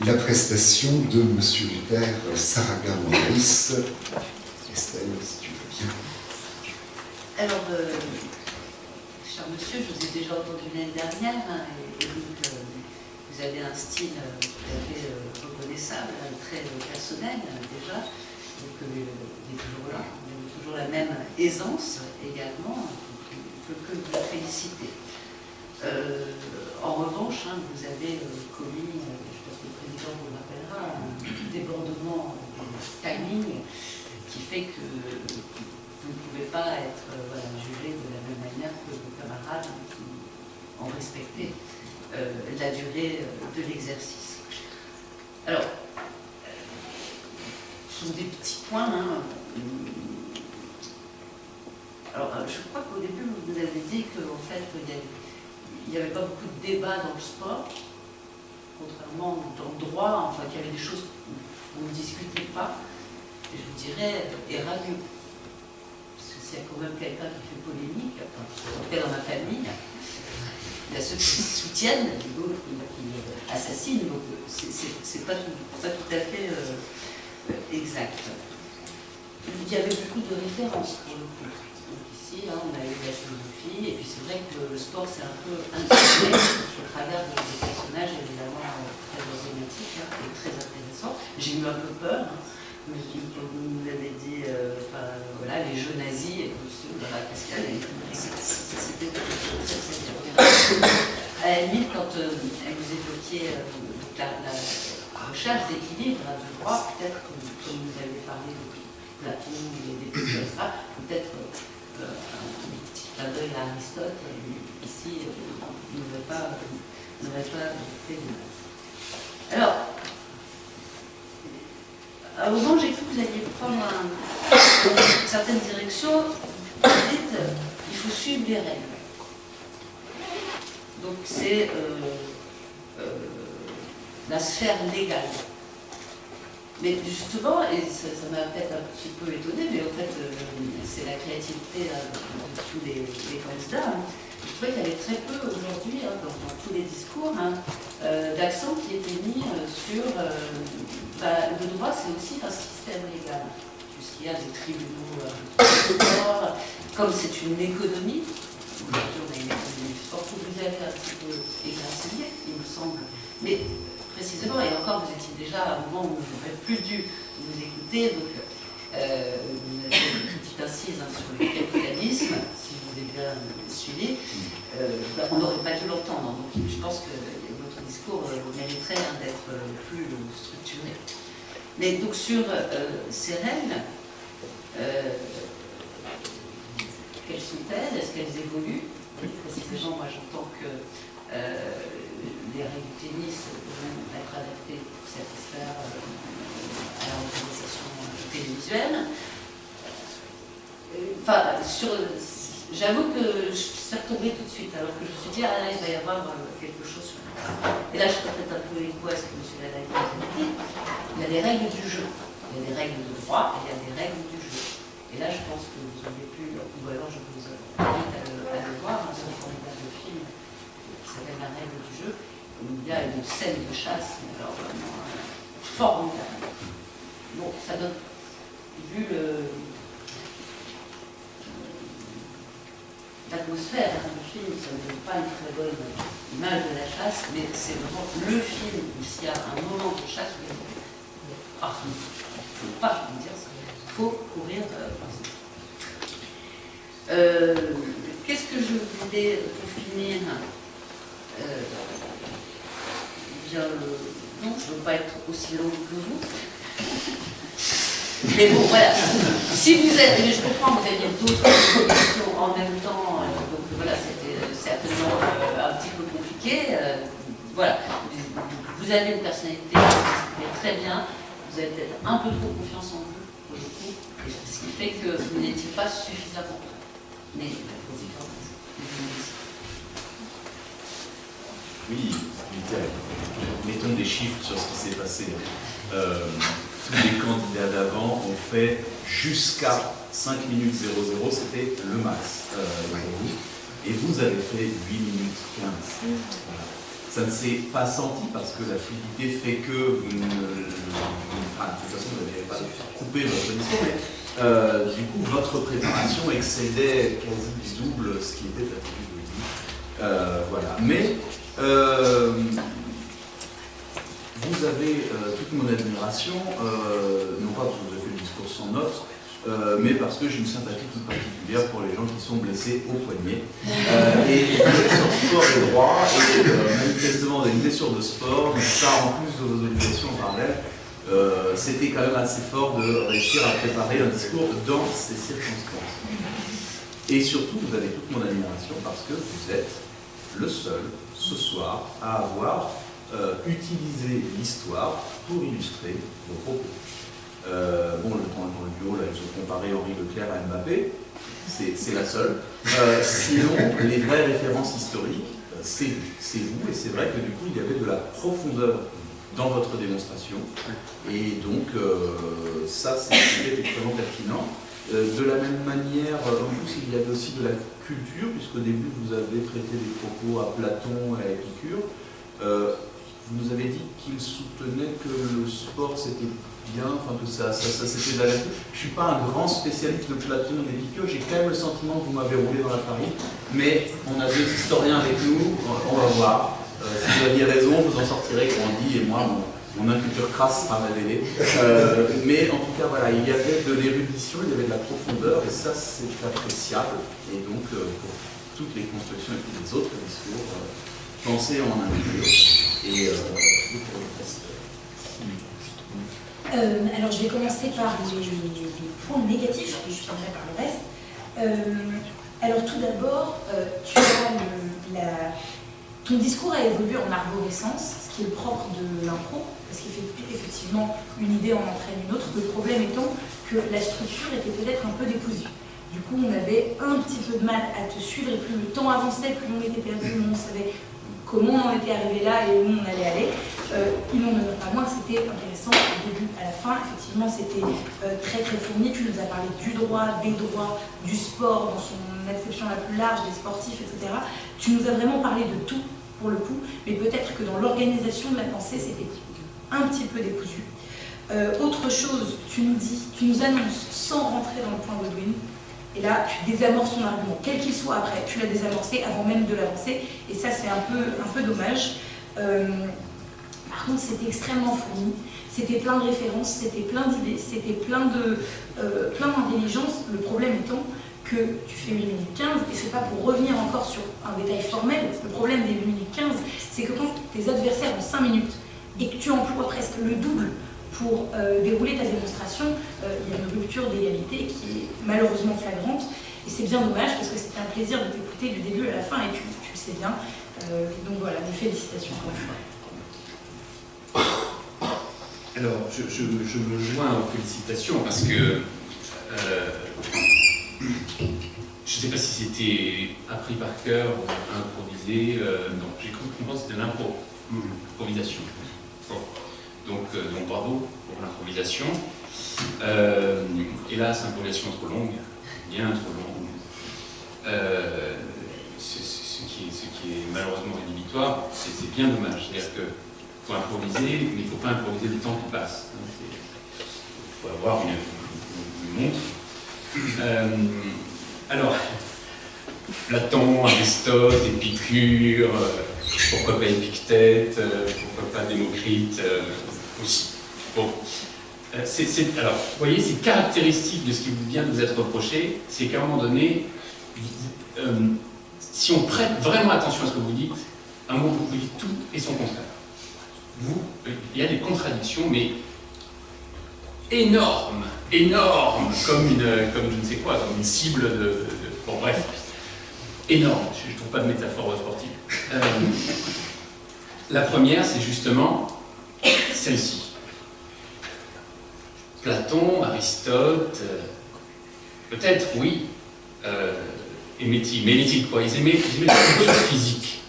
la prestation de M. Luther Saraga-Maurice. Estelle, si tu veux bien. Alors, cher monsieur, je vous ai déjà entendu l'année dernière, et donc vous avez un style tout à fait reconnaissable, très personnel déjà, donc il est toujours là, vous avez toujours la même aisance également, on ne peut que vous féliciter. En revanche, vous avez commis, je pense que le président vous le rappellera, un débordement des timings qui fait que vous ne pouvez pas être jugé de la même manière que vos camarades qui ont respecté la durée de l'exercice. Alors, ce sont des petits points. Alors, je crois qu'au début, vous nous avez dit qu'en fait, il n'y avait pas beaucoup de débats dans le sport, contrairement dans le droit, enfin, qu'il y avait des choses qu'on ne discutait pas. Et je vous dirais, et radieux. Parce que s'il y a quand même quelqu'un qui fait polémique, enfin, en tout cas dans ma famille, il y a ceux qui soutiennent, d'autres qui assassinent, donc c'est pas tout à fait exact. Il y avait beaucoup de références pour le coup. Donc ici, on a eu la philosophie, et puis c'est vrai que le sport c'est un peu intégré au travers des personnages évidemment très emblématiques et très intéressants. J'ai eu un peu peur. Comme vous nous avez dit, voilà, les jeux nazis, et Pascal, c'était très à la limite, quand vous évoquiez la recherche d'équilibre de droit, peut-être comme vous avez parlé de Platon, des choses comme ça, peut-être un petit clin d'œil à Aristote, ici, n'aurait pas fait de mal. Alors, à un moment, j'ai cru que vous alliez prendre une certaine direction. Vous dites il faut suivre les règles. Donc, c'est la sphère légale. Mais justement, et ça m'a peut-être un petit peu étonné, mais en fait, c'est la créativité de tous les candidats. Je trouvais qu'il y avait très peu aujourd'hui, dans tous les discours, d'accent qui était mis sur le droit, c'est aussi un système légal, puisqu'il y a des tribunaux comme c'est une économie. Aujourd'hui, on a une économie sportive, vous avez un petit peu égratigné, il me semble. Mais précisément, et encore, vous étiez déjà à un moment où j'aurais plus dû vous écouter, donc vous avez une petite incise sur le capitalisme, si vous avez bien suivi, on n'aurait pas dû l'entendre. Donc je pense que votre discours mériterait d'être plus structuré. Mais donc sur ces règles, quelles sont-elles? Est-ce qu'elles évoluent? Précisément, moi j'entends que les règles du tennis vont être adaptées pour satisfaire à la organisation télévisuelle. Enfin, j'avoue que je suis retombée tout de suite, alors que je me suis dit, ah là, il va y avoir quelque chose sur. Et là, je fais peut-être un peu écho à ce que M. Lalaï nous a dit. Il y a les règles du jeu. Il y a des règles de droit et il y a des règles du jeu. Et là, je pense que vous auriez pu, ou alors je vous invite à le voir, c'est un formidable film qui s'appelle La règle du jeu, où il y a une scène de chasse, mais alors vraiment formidable. Bon, ça donne, vu l'atmosphère du film, ça ne donne pas une très bonne image de la chasse, mais c'est vraiment le film où s'il y a un moment de chasse, il ne faut pas dire ça, il faut courir. Qu'est-ce que je voulais pour finir non, je ne veux pas être aussi longue que vous. Mais bon, voilà. Si vous êtes, je comprends, vous aviez d'autres questions en même temps, donc voilà, c'était certainement un petit peu compliqué. Voilà. Vous avez une personnalité qui s'exprime très bien, vous avez peut-être un peu trop confiance en vous, pour le coup, ce qui fait que vous n'étiez pas suffisamment prêt. Mais oui, mettons des chiffres sur ce qui s'est passé. Tous les candidats d'avant ont fait jusqu'à 5 minutes 00, c'était le max pour vous. Et vous avez fait 8 minutes 15. Voilà. Ça ne s'est pas senti parce que la fluidité fait que vous ne... Enfin, de toute façon, vous n'avez pas coupé votre discours, mais du coup, votre préparation excédait quasi du double ce qui était attendu de vous. Voilà. Mais vous avez toute mon admiration, non pas parce que vous avez fait le discours sans notes, mais parce que j'ai une sympathie toute particulière pour les gens qui sont blessés au poignet. Et vous êtes sur sport et droit, et manifestement vous avez une blessure de sport, mais ça en plus de vos obligations en parallèle, c'était quand même assez fort de réussir à préparer un discours dans ces circonstances. Et surtout, vous avez toute mon admiration parce que vous êtes le seul, ce soir, à avoir utilisé l'histoire pour illustrer vos propos. Bon, dans le duo, là, ils ont comparé Henri Leclerc à Mbappé, c'est la seule. Sinon, les vraies références historiques, c'est vous, et c'est vrai que du coup, il y avait de la profondeur dans votre démonstration, et donc ça, c'était extrêmement pertinent. De la même manière, en plus, il y avait aussi de la culture, puisqu'au début, vous avez traité des propos à Platon et à Épicure. Vous nous avez dit qu'il soutenait que le sport c'était bien, enfin que ça c'était de la nature. Je ne suis pas un grand spécialiste de Platon et d'Épicure, j'ai quand même le sentiment que vous m'avez roulé dans la farine, mais on a deux historiens avec nous, on va voir. Si vous aviez raison, vous en sortirez grandi, et moi, mon inculture crasse sera révélée. Mais en tout cas, voilà, il y avait de l'érudition, il y avait de la profondeur, et ça c'est appréciable. Et donc, pour toutes les constructions et tous les autres discours, pensez en inclure. Et pour le reste. Alors je vais commencer par les points négatifs, et je finirai par le reste. Alors tout d'abord, ton discours a évolué en arborescence, ce qui est le propre de l'impro, parce qu'effectivement, une idée en entraîne une autre. Le problème étant que la structure était peut-être un peu décousue. Du coup, on avait un petit peu de mal à te suivre, et plus le temps avançait, plus on était perdu, moins on savait comment on en était arrivé là et où on allait aller. Il n'en demeure pas moins que c'était intéressant du début à la fin. Effectivement, c'était très très fourni. Tu nous as parlé du droit, des droits, du sport dans son acception la plus large, des sportifs, etc. Tu nous as vraiment parlé de tout pour le coup, mais peut-être que dans l'organisation de la pensée, c'était un petit peu décousu. Autre chose, tu nous annonces sans rentrer dans le point Godwin. Et là, tu désamorces ton argument, quel qu'il soit après. Tu l'as désamorcé avant même de l'avancer, et ça, c'est un peu dommage. Par contre, c'était extrêmement fourni, c'était plein de références, c'était plein d'idées, c'était plein d'intelligence. Le problème étant que tu fais 8 minutes 15, et c'est pas pour revenir encore sur un détail formel. Le problème des 8 minutes 15, c'est que quand tes adversaires ont 5 minutes, et que tu emploies presque le double pour dérouler ta démonstration, il y a une rupture d'égalité qui est malheureusement flagrante, et c'est bien dommage parce que c'était un plaisir de t'écouter du début à la fin, et tu le sais bien. Donc voilà, mes félicitations encore une fois. Alors, je me joins aux félicitations parce que je ne sais pas si c'était appris par cœur ou improvisé. Non, j'ai cru comprendre que c'était l'improvisation. Bon. Donc bravo pour l'improvisation. Hélas, improvisation trop longue, bien trop longue. Ce qui est malheureusement rédhibitoire, c'est bien dommage. C'est-à-dire qu'il faut improviser, mais il ne faut pas improviser des temps qui passent. Il faut avoir une montre. Alors, Platon, Aristote, Épicure, pourquoi pas Épictète, pourquoi pas Démocrite aussi. Bon. Alors, vous voyez, c'est caractéristique de ce qui vient de vous être reproché, c'est qu'à un moment donné, si on prête vraiment attention à ce que vous dites, à un moment vous dites tout et son contraire. Il y a des contradictions, mais énormes, comme je ne sais quoi, comme une cible bon bref, énorme, je ne trouve pas de métaphore sportive. La première, c'est justement celle-ci. Platon, Aristote, peut-être, oui, aimait-il quoi? Ils aimaient la culture physique.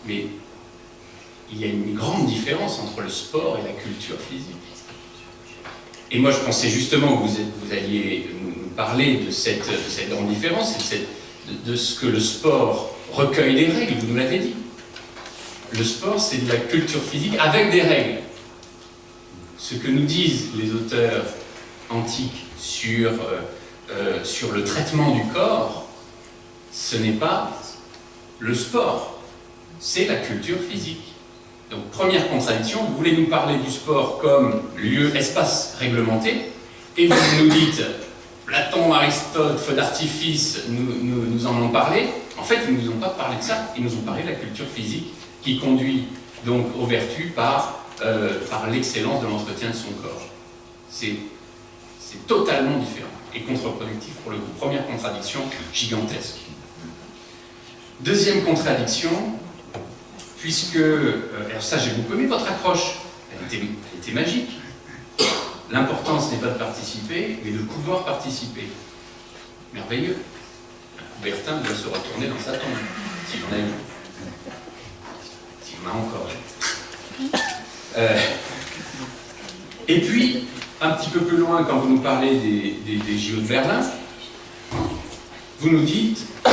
Mais il y a une grande différence entre le sport et la culture physique. Et moi, je pensais justement que vous alliez nous parler de cette grande différence, de ce que le sport recueille des règles, vous nous l'avez dit. Le sport, c'est de la culture physique avec des règles. Ce que nous disent les auteurs antiques sur le traitement du corps, ce n'est pas le sport, c'est la culture physique. Donc, première contradiction, vous voulez nous parler du sport comme lieu, espace réglementé, et vous nous dites, Platon, Aristote, feu d'artifice, nous en ont parlé. En fait, ils ne nous ont pas parlé de ça, ils nous ont parlé de la culture physique qui conduit donc aux vertus par l'excellence de l'entretien de son corps. C'est totalement différent et contre-productif pour le coup. Première contradiction gigantesque. Deuxième contradiction, puisque, alors ça j'ai beaucoup aimé votre approche, elle était magique. L'important ce n'est pas de participer, mais de pouvoir participer. Merveilleux. Bertin doit se retourner dans sa tombe, s'il en a eu. S'il en a encore. Et puis, un petit peu plus loin, quand vous nous parlez des JO de Berlin, vous nous dites, à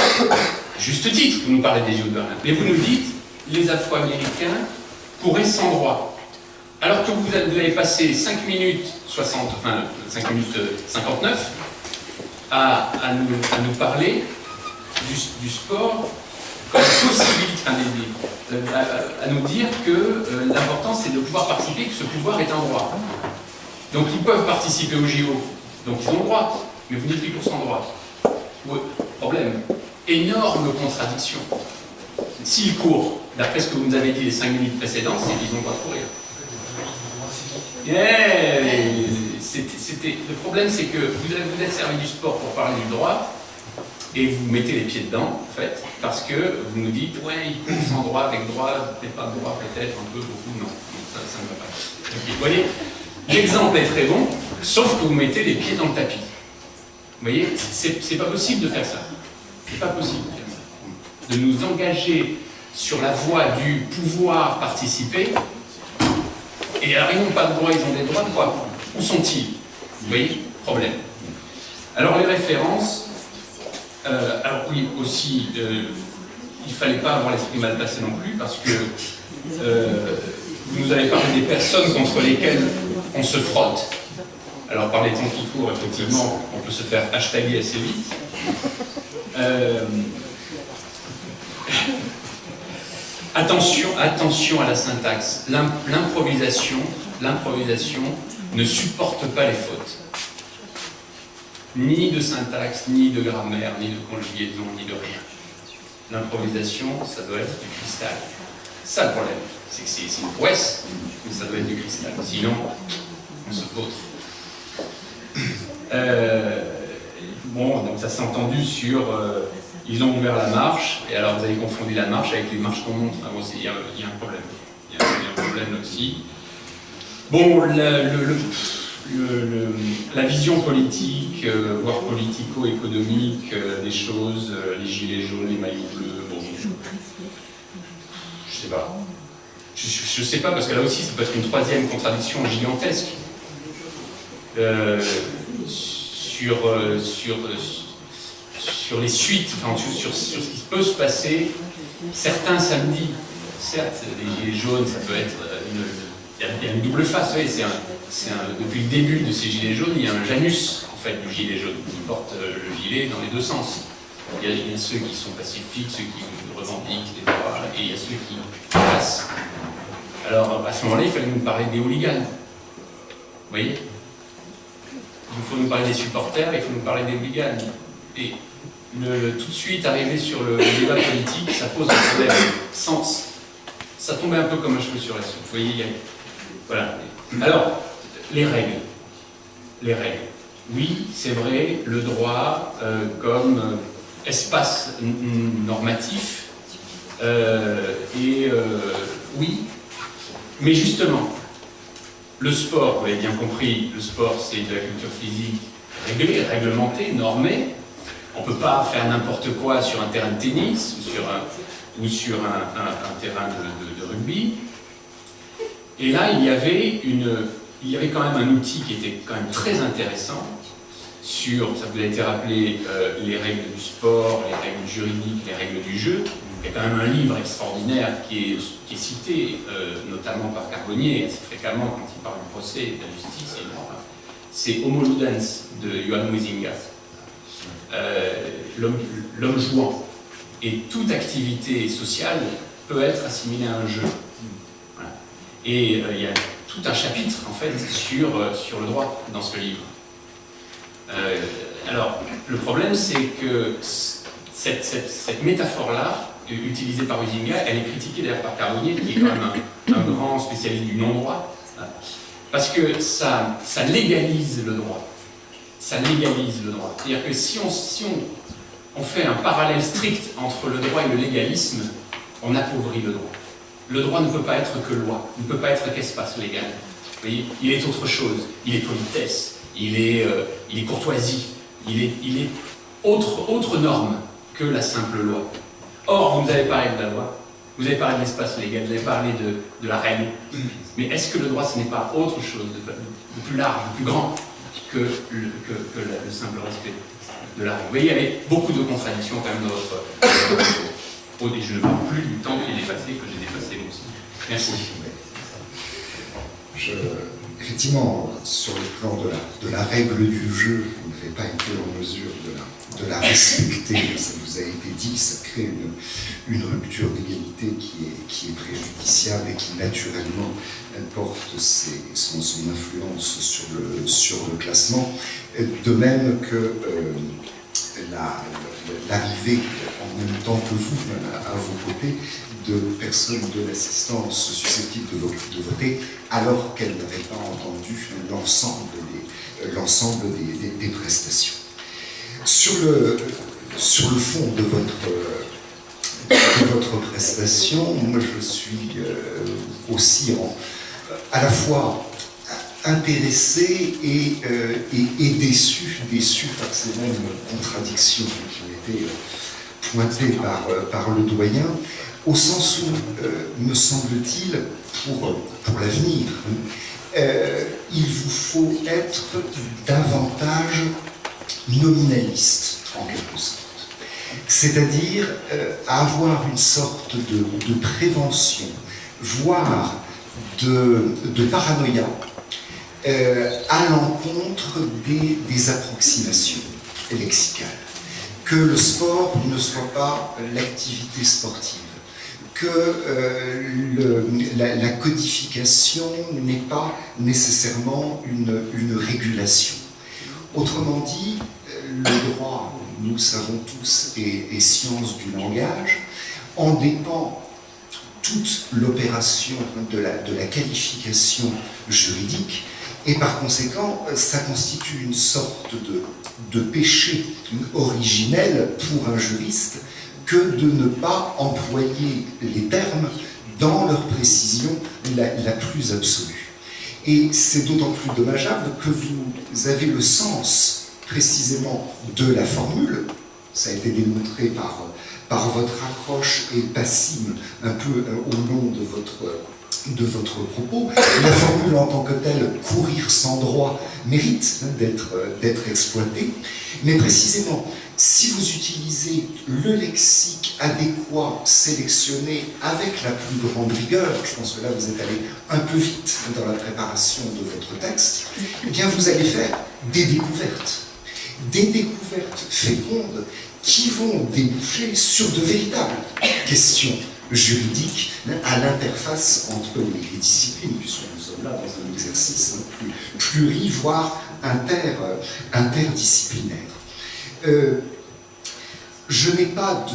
juste titre, vous nous parlez des JO de Berlin, mais vous nous dites, les Afro-Américains pourraient sans droit. Alors que vous avez passé 5 minutes 59 à nous parler du sport comme possibilité, à nous dire que l'important c'est de pouvoir participer, que ce pouvoir est un droit. Donc ils peuvent participer au JO, donc ils ont le droit, mais vous dites qu'ils courent sans droit. Ouais, problème. Énorme contradiction. S'ils courent, d'après ce que vous nous avez dit les 5 minutes précédentes, c'est qu'ils n'ont pas de courir. Le problème c'est que vous êtes servi du sport pour parler du droit, et vous mettez les pieds dedans, en fait, parce que vous nous dites, ouais, il court sans droit, avec droit, peut-être pas de droit, peut-être, un peu, beaucoup, non, ça ne va pas. Donc, vous voyez, l'exemple est très bon, sauf que vous mettez les pieds dans le tapis. Vous voyez, c'est pas possible de faire ça. C'est pas possible de faire ça. De nous engager sur la voie du pouvoir participer, et alors ils n'ont pas de droit, ils ont des droits de quoi? Où sont-ils? Vous voyez, problème. Alors les références, alors oui, aussi, il ne fallait pas avoir l'esprit mal placé non plus, parce que vous nous avez parlé des personnes contre lesquelles on se frotte. Alors par les temps qui courent, effectivement, on peut se faire hashtaguer assez vite. Attention à la syntaxe. L'improvisation ne supporte pas les fautes. Ni de syntaxe, ni de grammaire, ni de conjugaison, ni de rien. L'improvisation, ça doit être du cristal. Ça le problème, c'est que c'est une prouesse, mais ça doit être du cristal. Sinon, on se vautre. Bon, donc ça s'est entendu sur... ils ont ouvert la marche, et alors vous avez confondu la marche avec les marches qu'on monte. Enfin, bon, il y a un problème. Il y a un problème là aussi. Bon, la vision politique, voire politico-économique des choses, les gilets jaunes, les maillots bleus, bon, je sais pas. je sais pas, parce que là aussi, ça peut être une troisième contradiction gigantesque sur les suites, enfin, sur ce qui peut se passer certains samedis. Certes, les gilets jaunes, ça peut être il y a une double face, vous voyez, depuis le début de ces gilets jaunes, il y a un Janus, en fait, du gilet jaune, qui porte le gilet dans les deux sens. Il y a ceux qui sont pacifiques, ceux qui revendiquent les droits, et il y a ceux qui passent. Alors, à ce moment-là, il fallait nous parler des hooligans. Vous voyez? Il faut nous parler des supporters, il faut nous parler des hooligans. Et tout de suite, arriver sur le débat politique, ça pose un problème de sens. Ça tombait un peu comme un cheveu sur la soupe. Vous voyez, voilà. Alors, les règles. Les règles. Oui, c'est vrai, le droit comme espace normatif, oui, mais justement, le sport, vous avez bien compris, le sport c'est de la culture physique réglée, réglementée, normée. On ne peut pas faire n'importe quoi sur un terrain de tennis ou sur un terrain de rugby. Et là, il y avait quand même un outil qui était quand même très intéressant sur, ça vous a été rappelé, les règles du sport, les règles juridiques, les règles du jeu. Il y a quand même un livre extraordinaire qui est cité, notamment par Carbonnier, assez fréquemment quand il parle du procès et de la justice. C'est Homo Ludens de Johann Huizinga. L'homme jouant. Et toute activité sociale peut être assimilée à un jeu. Voilà. Et il y a tout un chapitre, en fait, sur le droit dans ce livre. Alors, le problème, c'est que cette métaphore-là, utilisée par Huizinga, elle est critiquée d'ailleurs par Carbonnier, qui est quand même un grand spécialiste du non-droit, parce que ça légalise le droit. Ça légalise le droit. C'est-à-dire que si on fait un parallèle strict entre le droit et le légalisme, on appauvrit le droit. Le droit ne peut pas être que loi, ne peut pas être qu'espace légal. Vous voyez, il est autre chose. Il est politesse, il est courtoisie, il est autre norme que la simple loi. Or, vous avez parlé de la loi, vous avez parlé de l'espace légal, vous avez parlé de la règle. Mais est-ce que le droit, ce n'est pas autre chose, de plus large, de plus grand que le simple respect de la règle? Vous voyez, il y avait beaucoup de contradictions quand même dans votre propos. Et je ne parle plus du temps qui est dépassé, que j'ai dépassé moi aussi. Merci. Effectivement, sur le plan de la règle du jeu, vous n'avez pas été en mesure de la respecter. Ça vous a été dit, ça crée une rupture d'égalité qui est préjudiciable et qui naturellement porte son influence sur le classement. De même que l'arrivée, en même temps que vous, à vos côtés, de personnes de l'assistance susceptibles de voter, alors qu'elles n'avaient pas entendu l'ensemble des prestations. Sur le fond de votre prestation, moi je suis aussi à la fois intéressé et déçu par ces mêmes contradictions qui ont été pointées par le doyen, au sens où, me semble-t-il, pour l'avenir, il vous faut être davantage nominaliste, en quelque sorte. C'est-à-dire avoir une sorte de prévention, voire de paranoïa à l'encontre des approximations lexicales. Que le sport ne soit pas l'activité sportive, que la codification n'est pas nécessairement une régulation. Autrement dit, le droit, nous savons tous, est science du langage, en dépend toute l'opération de la qualification juridique, et par conséquent, ça constitue une sorte de péché originel pour un juriste que de ne pas employer les termes dans leur précision la plus absolue. Et c'est d'autant plus dommageable que vous avez le sens précisément de la formule, ça a été démontré par votre accroche et passime un peu au long de de votre propos. La formule en tant que telle, courir sans droit, mérite d'être exploitée. Mais précisément, si vous utilisez le lexique adéquat, sélectionné avec la plus grande rigueur, je pense que là vous êtes allé un peu vite dans la préparation de votre texte, eh bien vous allez faire des découvertes fécondes qui vont déboucher sur de véritables questions juridiques à l'interface entre les disciplines, puisque nous sommes là dans un exercice pluri, voire interdisciplinaire. Je n'ai pas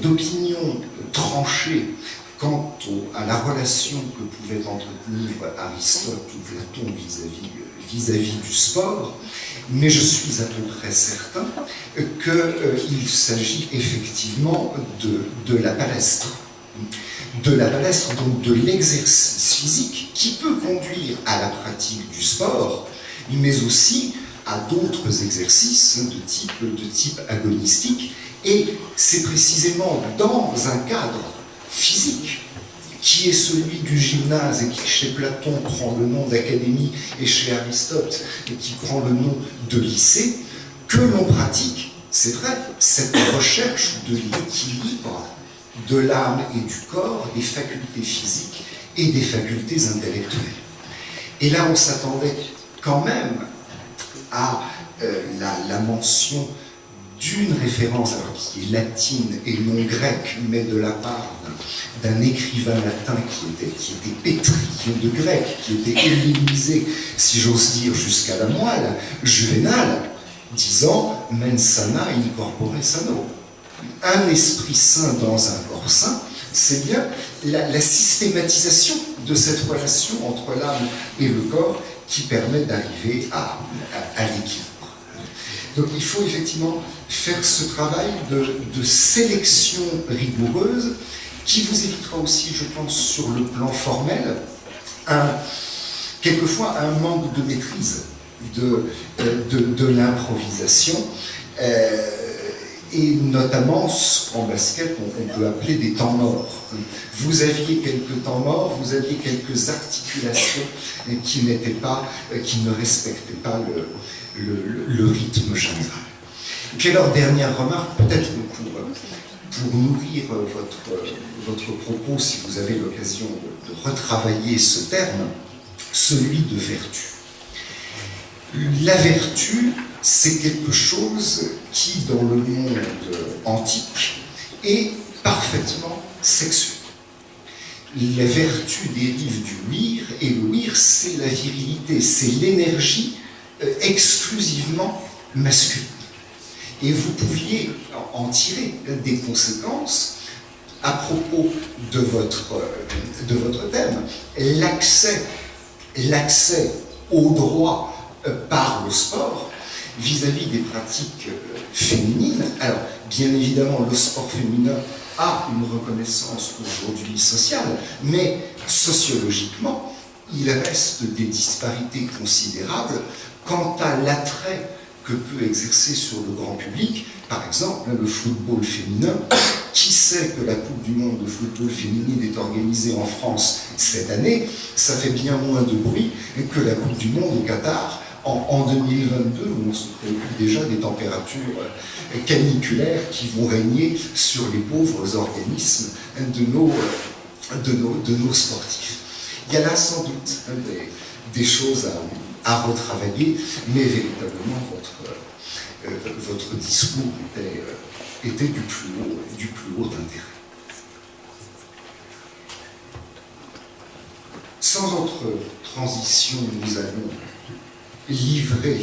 d'opinion tranchée quant à la relation que pouvaient entretenir Aristote ou Platon vis-à-vis du sport, mais je suis à peu près certain qu'il s'agit effectivement de la palestre. Donc de l'exercice physique qui peut conduire à la pratique du sport, mais aussi à d'autres exercices de type agonistique, et c'est précisément dans un cadre physique qui est celui du gymnase et qui chez Platon prend le nom d'académie et chez Aristote qui prend le nom de lycée, que l'on pratique, c'est vrai, cette recherche de l'équilibre de l'âme et du corps, des facultés physiques et des facultés intellectuelles. Et là on s'attendait quand même à la mention d'une référence, alors qui est latine et non grecque, mais de la part d'un écrivain latin qui était pétri de grec, qui était hellénisé, si j'ose dire, jusqu'à la moelle, Juvénal, disant « mens sana in corpore sano ». Un esprit sain dans un corps sain, c'est bien la systématisation de cette relation entre l'âme et le corps qui permet d'arriver à l'équilibre. Donc il faut effectivement faire ce travail de sélection rigoureuse qui vous évitera aussi, je pense, sur le plan formel, quelquefois un manque de maîtrise de l'improvisation, et notamment en basket on peut appeler des temps morts. Vous aviez quelques temps morts, vous aviez quelques articulations qui ne respectaient pas le rythme général. Puis alors, dernière remarque, peut-être pour nourrir votre propos, si vous avez l'occasion de retravailler ce terme, celui de vertu. La vertu, c'est quelque chose qui, dans le monde antique, est parfaitement sexuel. La vertu dérive du wir, et le wir, c'est la virilité, c'est l'énergie exclusivement masculine. Et vous pouviez en tirer des conséquences à propos de votre thème, l'accès au droit par le sport vis-à-vis des pratiques féminines. Alors, bien évidemment, le sport féminin a une reconnaissance aujourd'hui sociale, mais sociologiquement, il reste des disparités considérables quant à l'attrait que peut exercer sur le grand public, par exemple, le football féminin. Qui sait que la Coupe du Monde de football féminine est organisée en France cette année? Ça fait bien moins de bruit que la Coupe du Monde au Qatar en 2022, où on se préoccupe déjà des températures caniculaires qui vont régner sur les pauvres organismes de nos sportifs. Il y a là sans doute des choses à retravailler, mais véritablement votre discours était du plus haut intérêt. Sans autre transition, nous allons livrer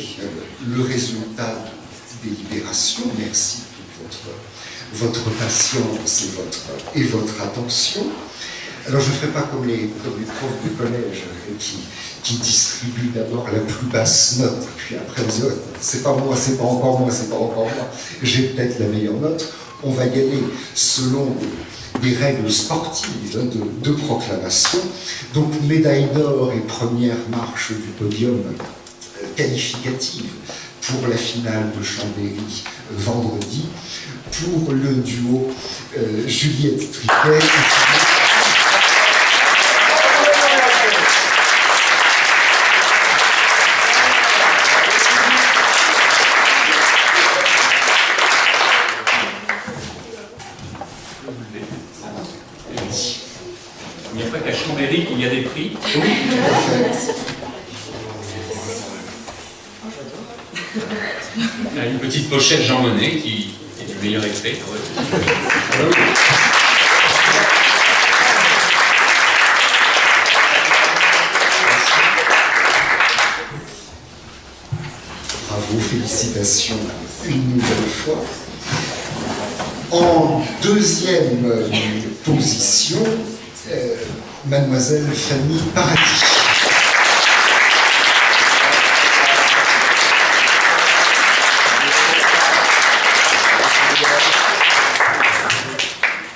le résultat de délibération. Merci pour votre patience et votre attention. Alors je ne ferai pas comme les profs de collège qui distribuent d'abord la plus basse note, et puis après on dit « c'est pas moi, c'est pas encore moi, c'est pas encore moi, j'ai peut-être la meilleure note ». On va y aller selon des règles sportives de proclamation. Donc médaille d'or et première marche du podium qualificative pour la finale de Chambéry vendredi, pour le duo Juliette Triquet. Il n'y a pas qu'à Chambéry qu'il y a des prix. Il y a une petite pochette Jean Monnet qui est du meilleur effet. Bravo, félicitations une nouvelle fois. En deuxième position, Mademoiselle Fanny Paradis.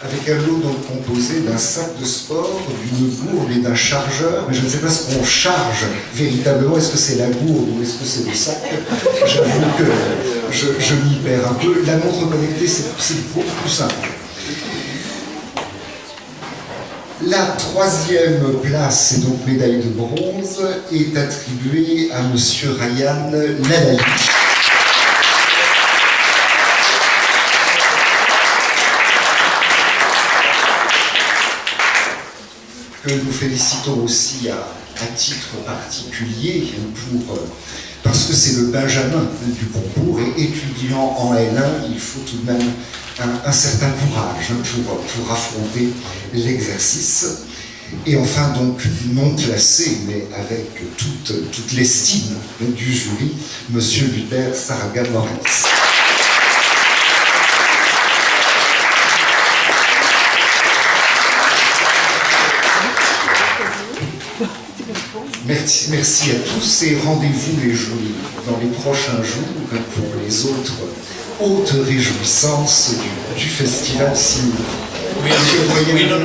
Avec un lot donc composé d'un sac de sport, d'une gourde et d'un chargeur, mais je ne sais pas ce qu'on charge véritablement, est-ce que c'est la gourde ou est-ce que c'est le sac? J'avoue que je m'y perds un peu. La montre connectée, c'est beaucoup plus simple. La troisième place, et donc médaille de bronze, est attribuée à Monsieur Ryan Lalali. Que nous félicitons aussi à titre particulier parce que c'est le Benjamin du concours, et étudiant en L1, il faut tout de même un certain courage pour affronter l'exercice. Et enfin donc non classé, mais avec toute l'estime du jury, Monsieur Hubert Saragan-Moritz. Merci à tous et rendez-vous dans les prochains jours pour les autres hautes réjouissances du festival Cinéma. Oui, non,